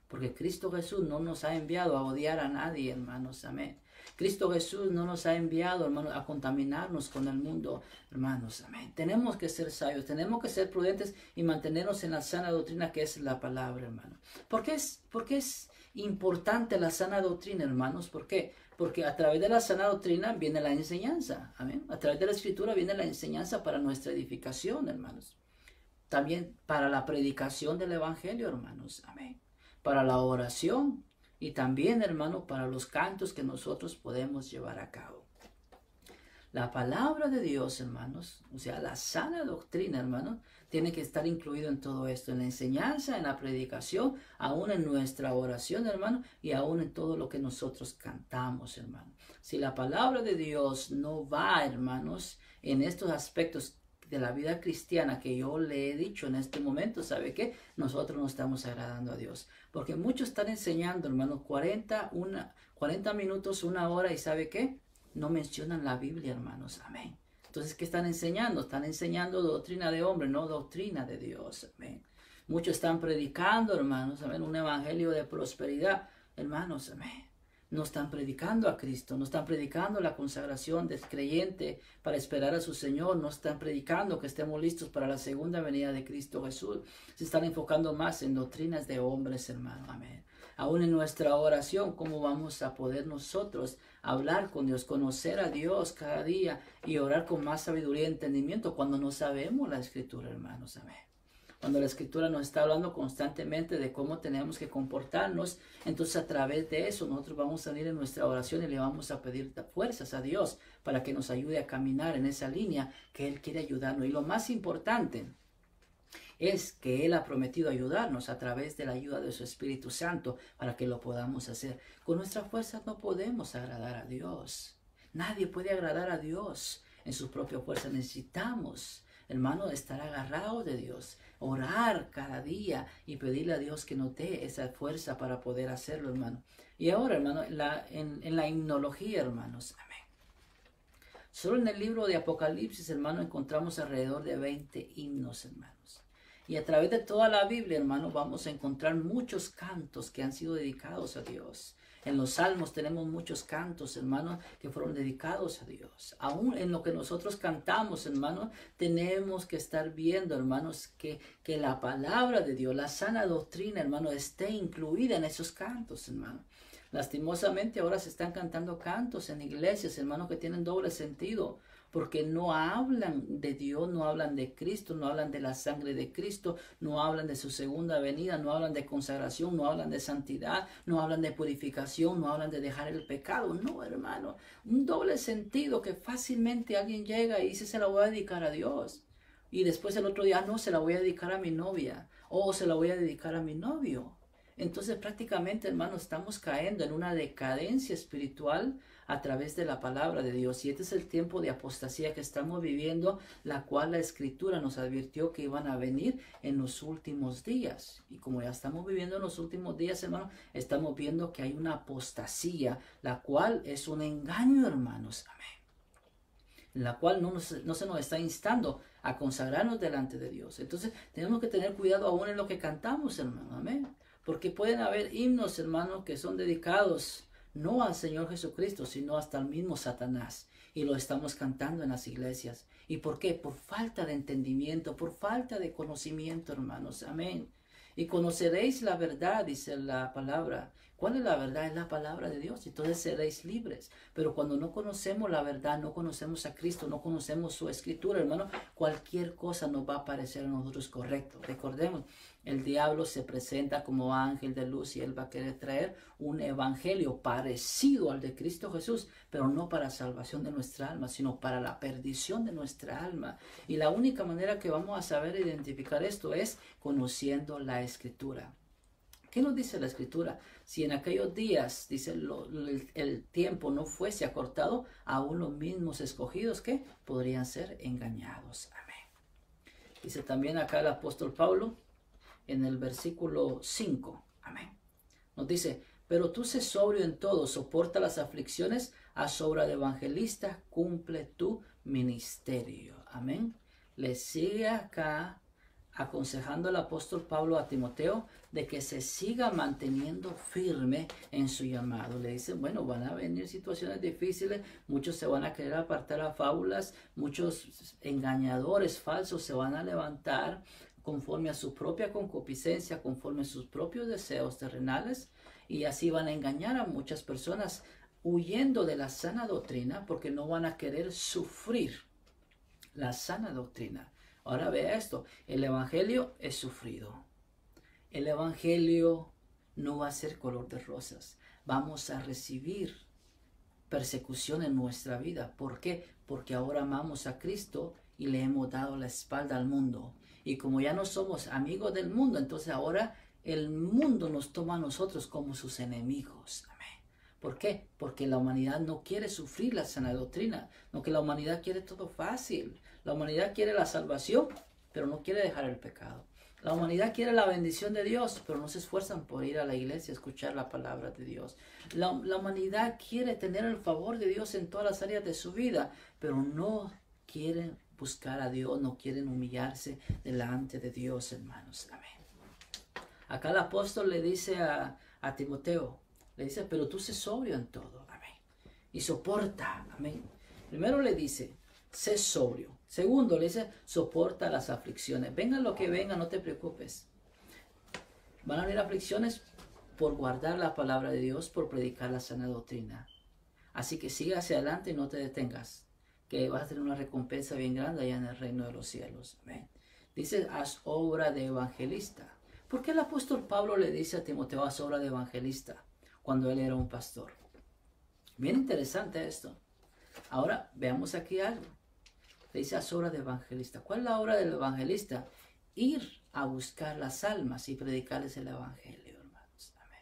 Porque Cristo Jesús no nos ha enviado a odiar a nadie, hermanos. Amén. Cristo Jesús no nos ha enviado, hermanos, a contaminarnos con el mundo, hermanos. Amén. Tenemos que ser sabios, tenemos que ser prudentes y mantenernos en la sana doctrina que es la palabra, hermano. ¿Por qué es importante la sana doctrina, hermanos? ¿Por qué? Porque a través de la sana doctrina viene la enseñanza. Amén. A través de la Escritura viene la enseñanza para nuestra edificación, hermanos. También para la predicación del Evangelio, hermanos. Amén. Para la oración. Y también, hermano, para los cantos que nosotros podemos llevar a cabo. La palabra de Dios, hermanos, o sea, la sana doctrina, hermanos, tiene que estar incluido en todo esto, en la enseñanza, en la predicación, aún en nuestra oración, hermano, y aún en todo lo que nosotros cantamos, hermano. Si la palabra de Dios no va, hermanos, en estos aspectos de la vida cristiana que yo le he dicho en este momento, ¿sabe qué? Nosotros no estamos agradando a Dios. Porque muchos están enseñando, hermanos, 40 minutos, una hora, y ¿sabe qué? No mencionan la Biblia, hermanos. Amén. Entonces, ¿qué están enseñando? Están enseñando doctrina de hombre, no doctrina de Dios. Amén. Muchos están predicando, hermanos, amén, un evangelio de prosperidad, hermanos. Amén. No están predicando a Cristo, no están predicando la consagración del creyente para esperar a su Señor, no están predicando que estemos listos para la segunda venida de Cristo Jesús. Se están enfocando más en doctrinas de hombres, hermano. Amén. Aún en nuestra oración, ¿cómo vamos a poder nosotros hablar con Dios, conocer a Dios cada día y orar con más sabiduría y entendimiento cuando no sabemos la Escritura, hermanos? Amén. Cuando la Escritura nos está hablando constantemente de cómo tenemos que comportarnos, entonces a través de eso nosotros vamos a venir en nuestra oración y le vamos a pedir fuerzas a Dios para que nos ayude a caminar en esa línea que Él quiere ayudarnos. Y lo más importante es que Él ha prometido ayudarnos a través de la ayuda de su Espíritu Santo para que lo podamos hacer. Con nuestra fuerza no podemos agradar a Dios. Nadie puede agradar a Dios en su propia fuerza. Necesitamos, hermano, estar agarrados de Dios, orar cada día y pedirle a Dios que nos dé esa fuerza para poder hacerlo, hermano. Y ahora, hermano, en la himnología, hermanos, amén. Solo en el libro de Apocalipsis, hermano, encontramos alrededor de 20 himnos, hermanos. Y a través de toda la Biblia, hermano, vamos a encontrar muchos cantos que han sido dedicados a Dios. En los Salmos tenemos muchos cantos, hermanos, que fueron dedicados a Dios. Aún en lo que nosotros cantamos, hermanos, tenemos que estar viendo, hermanos, que la palabra de Dios, la sana doctrina, hermanos, esté incluida en esos cantos, hermanos. Lastimosamente ahora se están cantando cantos en iglesias, hermanos, que tienen doble sentido, porque no hablan de Dios, no hablan de Cristo, no hablan de la sangre de Cristo, no hablan de su segunda venida, no hablan de consagración, no hablan de santidad, no hablan de purificación, no hablan de dejar el pecado. No, hermano, un doble sentido que fácilmente alguien llega y dice se la voy a dedicar a Dios. Y después el otro día, no, se la voy a dedicar a mi novia o se la voy a dedicar a mi novio. Entonces prácticamente, hermanos, estamos cayendo en una decadencia espiritual a través de la palabra de Dios. Y este es el tiempo de apostasía que estamos viviendo, la cual la Escritura nos advirtió que iban a venir en los últimos días. Y como ya estamos viviendo en los últimos días, hermanos, estamos viendo que hay una apostasía, la cual es un engaño, hermanos. Amén. En la cual no se nos está instando a consagrarnos delante de Dios. Entonces tenemos que tener cuidado aún en lo que cantamos, hermano. Amén. Porque pueden haber himnos, hermanos, que son dedicados no al Señor Jesucristo, sino hasta al mismo Satanás. Y lo estamos cantando en las iglesias. ¿Y por qué? Por falta de entendimiento, por falta de conocimiento, hermanos. Amén. Y conoceréis la verdad, dice la palabra. ¿Cuál es la verdad? Es la palabra de Dios. Entonces seréis libres. Pero cuando no conocemos la verdad, no conocemos a Cristo, no conocemos su escritura, hermano, cualquier cosa nos va a parecer a nosotros correcto. Recordemos, el diablo se presenta como ángel de luz y él va a querer traer un evangelio parecido al de Cristo Jesús, pero no para salvación de nuestra alma, sino para la perdición de nuestra alma. Y la única manera que vamos a saber identificar esto es conociendo la escritura. ¿Qué nos dice la Escritura? Si en aquellos días, dice, el tiempo no fuese acortado, aún los mismos escogidos que podrían ser engañados. Amén. Dice también acá el apóstol Pablo en el versículo 5. Amén. Nos dice, pero tú sé sobrio en todo, soporta las aflicciones, haz obra de evangelista, cumple tu ministerio. Amén. Le sigue acá aconsejando el apóstol Pablo a Timoteo de que se siga manteniendo firme en su llamado. Le dice, bueno, van a venir situaciones difíciles, muchos se van a querer apartar a fábulas, muchos engañadores falsos se van a levantar conforme a su propia concupiscencia, conforme a sus propios deseos terrenales, y así van a engañar a muchas personas huyendo de la sana doctrina porque no van a querer sufrir la sana doctrina. Ahora vea esto, el evangelio es sufrido. El evangelio no va a ser color de rosas. Vamos a recibir persecución en nuestra vida. ¿Por qué? Porque ahora amamos a Cristo y le hemos dado la espalda al mundo. Y como ya no somos amigos del mundo, entonces ahora el mundo nos toma a nosotros como sus enemigos. Amén. ¿Por qué? Porque la humanidad no quiere sufrir la sana doctrina, no, que la humanidad quiere todo fácil. La humanidad quiere la salvación, pero no quiere dejar el pecado. La humanidad quiere la bendición de Dios, pero no se esfuerzan por ir a la iglesia a escuchar la palabra de Dios. La humanidad quiere tener el favor de Dios en todas las áreas de su vida, pero no quieren buscar a Dios, no quieren humillarse delante de Dios, hermanos. Amén. Acá el apóstol le dice a Timoteo, le dice, pero tú sé sobrio en todo. Amén. Y soporta. Amén. Primero le dice, sé sobrio. Segundo, le dice, soporta las aflicciones. Venga lo que venga, no te preocupes. Van a venir aflicciones por guardar la palabra de Dios, por predicar la sana doctrina. Así que sigue hacia adelante y no te detengas, que vas a tener una recompensa bien grande allá en el reino de los cielos. Amén. Dice, haz obra de evangelista. ¿Por qué el apóstol Pablo le dice a Timoteo, haz obra de evangelista, cuando él era un pastor? Bien interesante esto. Ahora veamos aquí algo. Le dice, haz obra de evangelista. ¿Cuál es la obra del evangelista? Ir a buscar las almas y predicarles el evangelio, hermanos. Amén.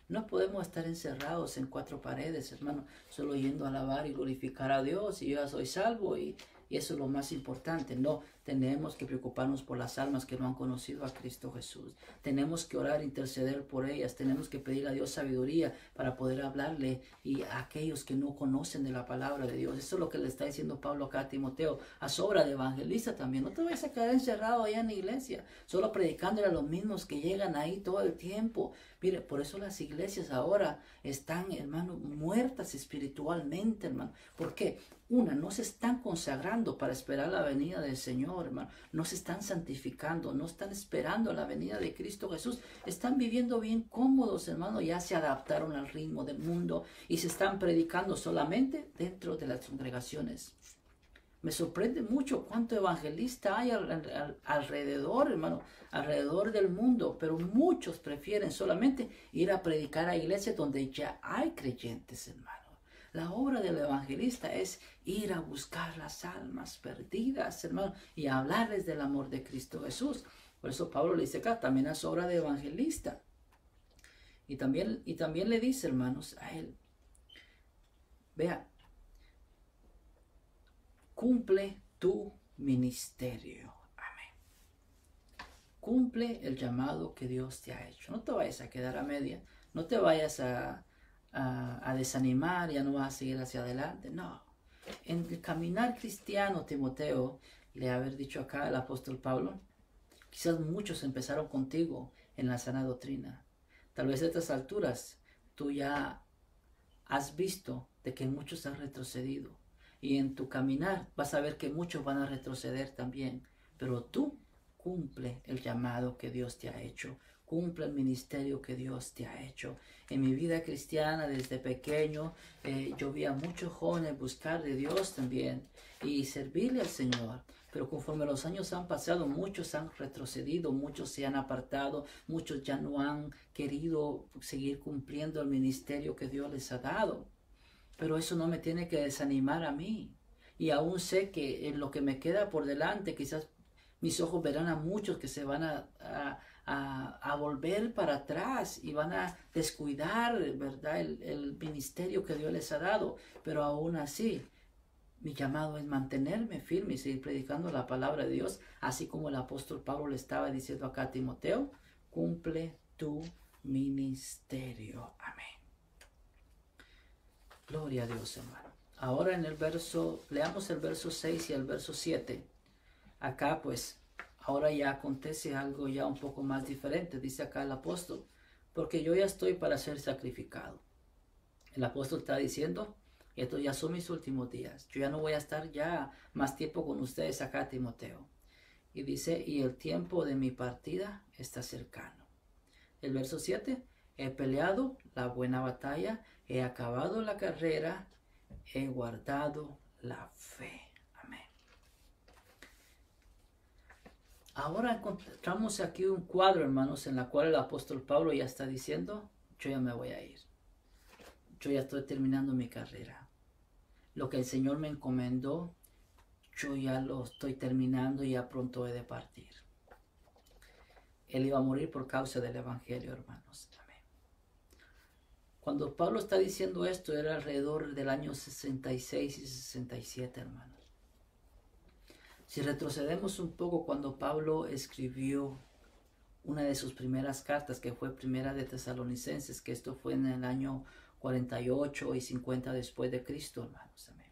No podemos estar encerrados en cuatro paredes, hermanos, solo yendo a alabar y glorificar a Dios y yo ya soy salvo y Y eso es lo más importante. No tenemos que preocuparnos por las almas que no han conocido a Cristo Jesús. Tenemos que orar, interceder por ellas. Tenemos que pedir a Dios sabiduría para poder hablarle y a aquellos que no conocen de la palabra de Dios. Eso es lo que le está diciendo Pablo acá a Timoteo. Haz obra de evangelista también. No te vayas a quedar encerrado allá en la iglesia, solo predicándole a los mismos que llegan ahí todo el tiempo. Mire, por eso las iglesias ahora están, hermano, muertas espiritualmente, hermano. ¿Por qué? Una, no se están consagrando para esperar la venida del Señor, hermano. No se están santificando, no están esperando la venida de Cristo Jesús. Están viviendo bien cómodos, hermano. Ya se adaptaron al ritmo del mundo y se están predicando solamente dentro de las congregaciones. Me sorprende mucho cuánto evangelista hay alrededor, hermano, alrededor del mundo, pero muchos prefieren solamente ir a predicar a iglesias donde ya hay creyentes, hermano. La obra del evangelista es ir a buscar las almas perdidas, hermano, y hablarles del amor de Cristo Jesús. Por eso Pablo le dice acá, también es obra de evangelista. Y también le dice, hermanos, a él, vea, cumple tu ministerio. Amén. Cumple el llamado que Dios te ha hecho. No te vayas a quedar a media. No te vayas a desanimar, ya no vas a seguir hacia adelante. No. En el caminar cristiano, Timoteo, le haber dicho acá el apóstol Pablo, quizás muchos empezaron contigo en la sana doctrina. Tal vez a estas alturas tú ya has visto de que muchos han retrocedido. Y en tu caminar vas a ver que muchos van a retroceder también. Pero tú cumple el llamado que Dios te ha hecho. Cumple el ministerio que Dios te ha hecho. En mi vida cristiana, desde pequeño, yo vi a muchos jóvenes buscar de Dios también y servirle al Señor. Pero conforme los años han pasado, muchos han retrocedido, muchos se han apartado, muchos ya no han querido seguir cumpliendo el ministerio que Dios les ha dado. Pero eso no me tiene que desanimar a mí. Y aún sé que en lo que me queda por delante, quizás mis ojos verán a muchos que se van a volver para atrás y van a descuidar, ¿verdad?, el ministerio que Dios les ha dado. Pero aún así, mi llamado es mantenerme firme y seguir predicando la palabra de Dios, así como el apóstol Pablo le estaba diciendo acá a Timoteo, cumple tu ministerio. Amén. Gloria a Dios, hermano. Ahora en el verso, leamos el verso 6 y el verso 7. Acá pues, ahora ya acontece algo ya un poco más diferente, dice acá el apóstol, porque yo ya estoy para ser sacrificado. El apóstol está diciendo, estos ya son mis últimos días, yo ya no voy a estar ya más tiempo con ustedes acá, Timoteo. Y dice, y el tiempo de mi partida está cercano. El verso 7, he peleado la buena batalla, he acabado la carrera, he guardado la fe. Amén. Ahora encontramos aquí un cuadro, hermanos, en la cual el apóstol Pablo ya está diciendo, yo ya me voy a ir. Yo ya estoy terminando mi carrera. Lo que el Señor me encomendó, yo ya lo estoy terminando y ya pronto he de partir. Él iba a morir por causa del evangelio, hermanos. Amén. Cuando Pablo está diciendo esto, era alrededor del año 66 y 67, hermanos. Si retrocedemos un poco, cuando Pablo escribió una de sus primeras cartas, que fue Primera de Tesalonicenses, que esto fue en el año 48 y 50 después de Cristo, hermanos. Amén.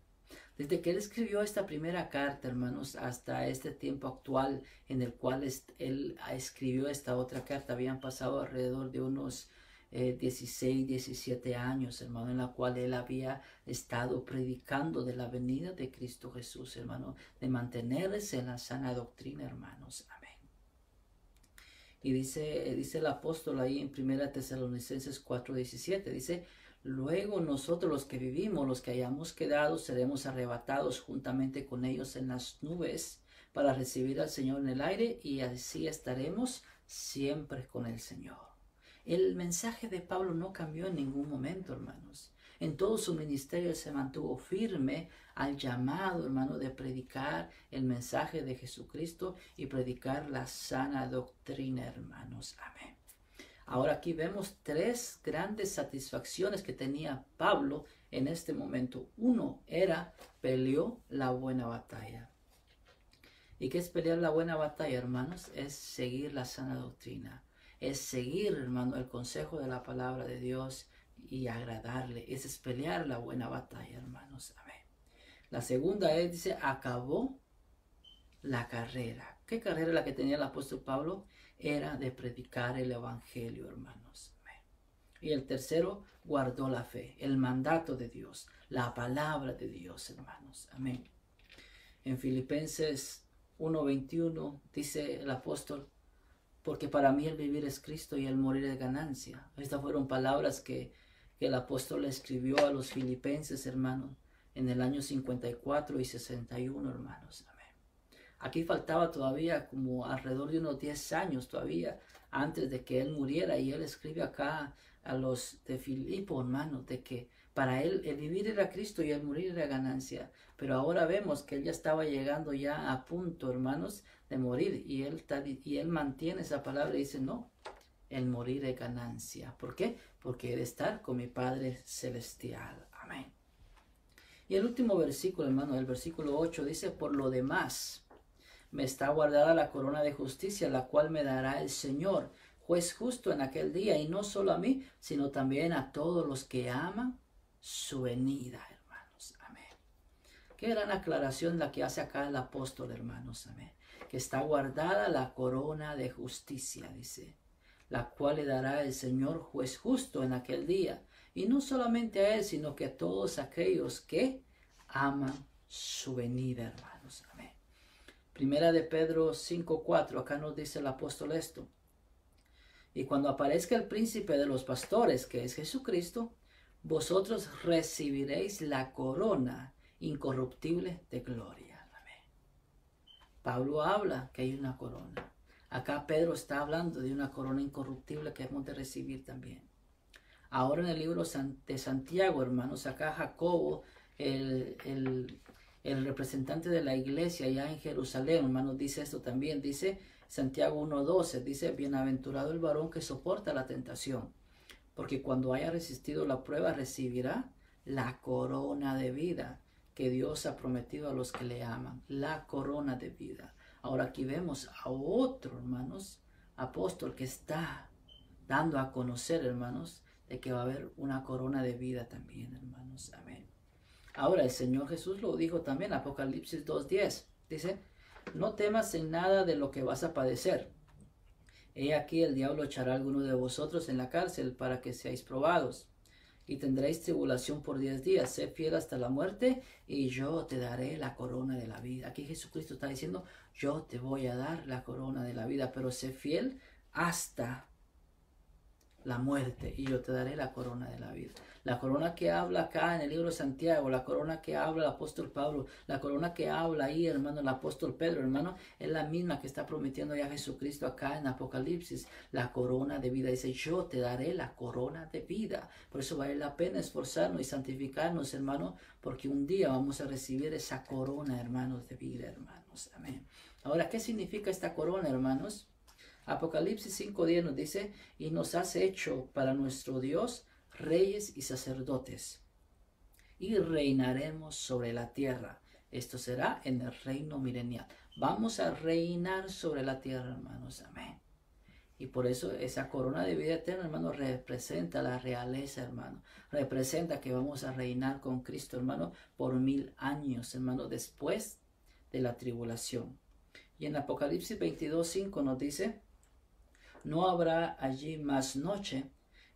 Desde que él escribió esta primera carta, hermanos, hasta este tiempo actual en el cual él escribió esta otra carta, habían pasado alrededor de unos 16, 17 años, hermano, en la cual él había estado predicando de la venida de Cristo Jesús, hermano, de mantenerse en la sana doctrina, hermanos. Amén. Y dice el apóstol ahí en 1 Tesalonicenses 4:17, dice, luego nosotros los que vivimos, los que hayamos quedado, seremos arrebatados juntamente con ellos en las nubes para recibir al Señor en el aire y así estaremos siempre con el Señor. El mensaje de Pablo no cambió en ningún momento, hermanos. En todo su ministerio se mantuvo firme al llamado, hermano, de predicar el mensaje de Jesucristo y predicar la sana doctrina, hermanos. Amén. Ahora aquí vemos tres grandes satisfacciones que tenía Pablo en este momento. Peleó la buena batalla. ¿Y qué es pelear la buena batalla, hermanos? Es seguir la sana doctrina. Es seguir, hermano, el consejo de la palabra de Dios y agradarle. Ese es pelear la buena batalla, hermanos. Amén. La segunda es, dice, acabó la carrera. ¿Qué carrera la que tenía el apóstol Pablo? Era de predicar el evangelio, hermanos. Amén. Y el tercero, guardó la fe, el mandato de Dios, la palabra de Dios, hermanos. Amén. En Filipenses 1:21 dice el apóstol, porque para mí el vivir es Cristo y el morir es ganancia. Estas fueron palabras que el apóstol escribió a los filipenses, hermanos, en el año 54 y 61, hermanos. Amén. Aquí faltaba todavía como alrededor de unos 10 años todavía antes de que él muriera, y él escribe acá a los de Filipo, hermanos, de que para él el vivir era Cristo y el morir era ganancia. Pero ahora vemos que él ya estaba llegando ya a punto, hermanos, de morir, y él mantiene esa palabra y dice, no, el morir es ganancia. ¿Por qué? Porque he de estar con mi Padre Celestial. Amén. Y el último versículo, hermano, el versículo 8 dice, por lo demás, me está guardada la corona de justicia, la cual me dará el Señor, juez justo en aquel día, y no solo a mí, sino también a todos los que aman su venida, hermanos. Amén. Qué gran aclaración la que hace acá el apóstol, hermanos. Amén. Que está guardada la corona de justicia, dice, la cual le dará el Señor, juez justo en aquel día, y no solamente a él, sino que a todos aquellos que aman su venida, hermanos. Amén. Primera de Pedro 5:4, acá nos dice el apóstol esto. Y cuando aparezca el príncipe de los pastores, que es Jesucristo, vosotros recibiréis la corona incorruptible de gloria. Amén. Pablo habla que hay una corona. Acá Pedro está hablando de una corona incorruptible que hemos de recibir también. Ahora en el libro de Santiago, hermanos, acá Jacobo, el representante de la iglesia allá en Jerusalén, hermanos, dice esto también, dice Santiago 1:12, dice, bienaventurado el varón que soporta la tentación, porque cuando haya resistido la prueba recibirá la corona de vida que Dios ha prometido a los que le aman, la corona de vida. Ahora aquí vemos a otro, hermanos, apóstol que está dando a conocer, hermanos, de que va a haber una corona de vida también, hermanos. Amén. Ahora el Señor Jesús lo dijo también, Apocalipsis 2:10. Dice, no temas en nada de lo que vas a padecer. He aquí el diablo echará a alguno de vosotros en la cárcel para que seáis probados. Y tendréis tribulación por 10 días. Sé fiel hasta la muerte y yo te daré la corona de la vida. Aquí Jesucristo está diciendo, yo te voy a dar la corona de la vida, pero sé fiel hasta la muerte y yo te daré la corona de la vida. La corona que habla acá en el libro de Santiago, la corona que habla el apóstol Pablo, la corona que habla ahí, hermano, el apóstol Pedro, hermano, es la misma que está prometiendo ya Jesucristo acá en Apocalipsis. La corona de vida, dice, yo te daré la corona de vida. Por eso vale la pena esforzarnos y santificarnos, hermano, porque un día vamos a recibir esa corona, hermanos, de vida, hermanos. Amén. Ahora, ¿qué significa esta corona, hermanos? Apocalipsis 5:10 nos dice, y nos has hecho para nuestro Dios reyes y sacerdotes, y reinaremos sobre la tierra. Esto será en el reino milenial. Vamos a reinar sobre la tierra, hermanos. Amén. Y por eso esa corona de vida eterna, hermano, representa la realeza, hermano. Representa que vamos a reinar con Cristo, hermano, por 1000 años, hermano, después de la tribulación. Y en Apocalipsis 22:5 nos dice, no habrá allí más noche,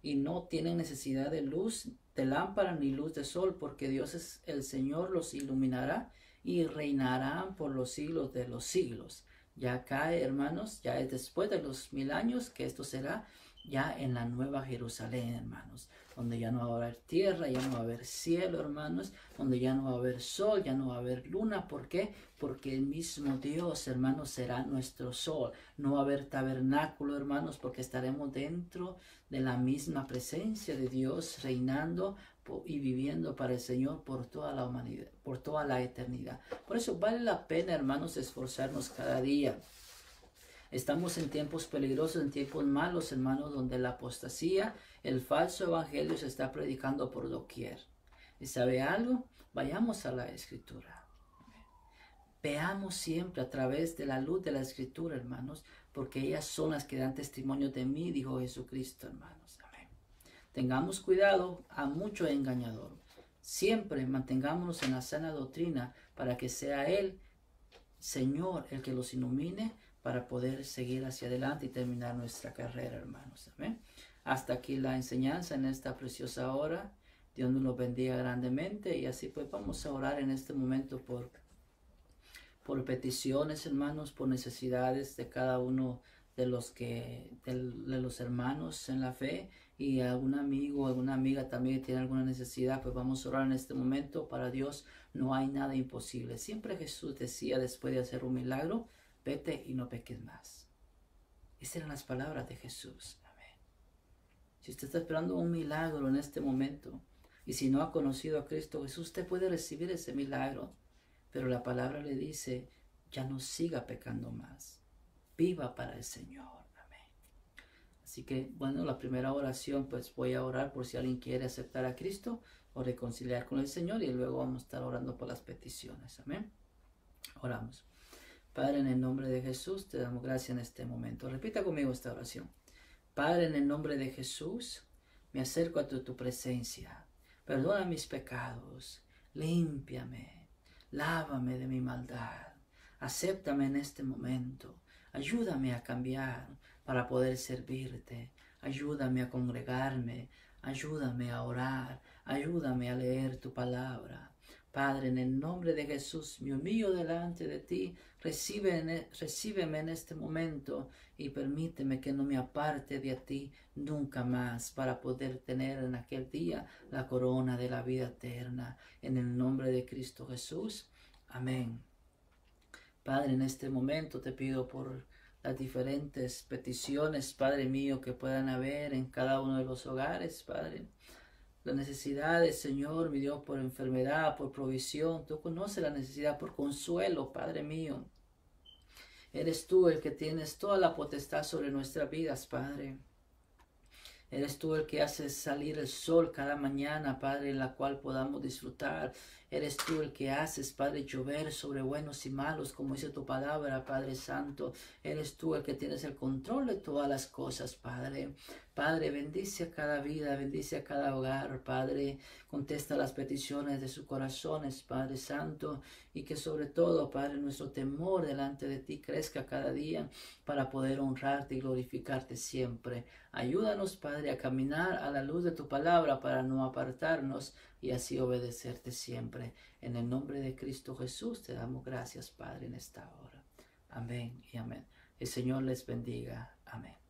y no tienen necesidad de luz de lámpara ni luz de sol, porque Dios es el Señor, los iluminará y reinarán por los siglos de los siglos. Ya acá, hermanos, ya es después de los 1000 años que esto será ya en la nueva Jerusalén, hermanos, donde ya no va a haber tierra, ya no va a haber cielo, hermanos, donde ya no va a haber sol, ya no va a haber luna. ¿Por qué? Porque el mismo Dios, hermanos, será nuestro sol. No va a haber tabernáculo, hermanos, porque estaremos dentro de la misma presencia de Dios, reinando y viviendo para el Señor por toda la humanidad, por toda la eternidad. Por eso vale la pena, hermanos, esforzarnos cada día. Estamos en tiempos peligrosos, en tiempos malos, hermanos, donde la apostasía, el falso evangelio se está predicando por doquier. ¿Y sabe algo? Vayamos a la Escritura. Veamos siempre a través de la luz de la Escritura, hermanos, porque ellas son las que dan testimonio de mí, dijo Jesucristo, hermanos. Amén. Tengamos cuidado a mucho engañador. Siempre mantengámonos en la sana doctrina para que sea Él, Señor, el que los ilumine para poder seguir hacia adelante y terminar nuestra carrera, hermanos. Amén. Hasta aquí la enseñanza en esta preciosa hora. Dios nos lo bendiga grandemente y así pues vamos a orar en este momento por peticiones, hermanos, por necesidades de cada uno de los hermanos en la fe, y algún amigo o alguna amiga también tiene alguna necesidad, pues vamos a orar en este momento. Para Dios no hay nada imposible. Siempre Jesús decía después de hacer un milagro: vete y no peques más. Esas eran las palabras de Jesús. Amén. Si usted está esperando un milagro en este momento, y si no ha conocido a Cristo Jesús, usted puede recibir ese milagro. Pero la palabra le dice: ya no siga pecando más. Viva para el Señor. Amén. Así que, bueno, la primera oración, pues voy a orar por si alguien quiere aceptar a Cristo o reconciliar con el Señor, y luego vamos a estar orando por las peticiones. Amén. Oramos. Padre, en el nombre de Jesús, te damos gracias en este momento. Repita conmigo esta oración. Padre, en el nombre de Jesús, me acerco a tu presencia. Perdona mis pecados. Límpiame. Lávame de mi maldad. Acéptame en este momento. Ayúdame a cambiar para poder servirte. Ayúdame a congregarme. Ayúdame a orar. Ayúdame a leer tu palabra. Padre, en el nombre de Jesús, me humillo delante de ti. Recíbeme en este momento y permíteme que no me aparte de ti nunca más, para poder tener en aquel día la corona de la vida eterna. En el nombre de Cristo Jesús. Amén. Padre, en este momento te pido por las diferentes peticiones, Padre mío, que puedan haber en cada uno de los hogares, Padre. Las necesidades, Señor, mi Dios, por enfermedad, por provisión. Tú conoces la necesidad, por consuelo, Padre mío. Eres tú el que tienes toda la potestad sobre nuestras vidas, Padre. Eres tú el que haces salir el sol cada mañana, Padre, en la cual podamos disfrutar. Eres tú el que haces, Padre, llover sobre buenos y malos, como dice tu palabra, Padre Santo. Eres tú el que tienes el control de todas las cosas, Padre. Padre, bendice a cada vida, bendice a cada hogar, Padre. Contesta las peticiones de sus corazones, Padre Santo. Y que sobre todo, Padre, nuestro temor delante de ti crezca cada día para poder honrarte y glorificarte siempre. Ayúdanos, Padre, a caminar a la luz de tu palabra para no apartarnos y así obedecerte siempre. En el nombre de Cristo Jesús te damos gracias, Padre, en esta hora. Amén y amén. El Señor les bendiga. Amén.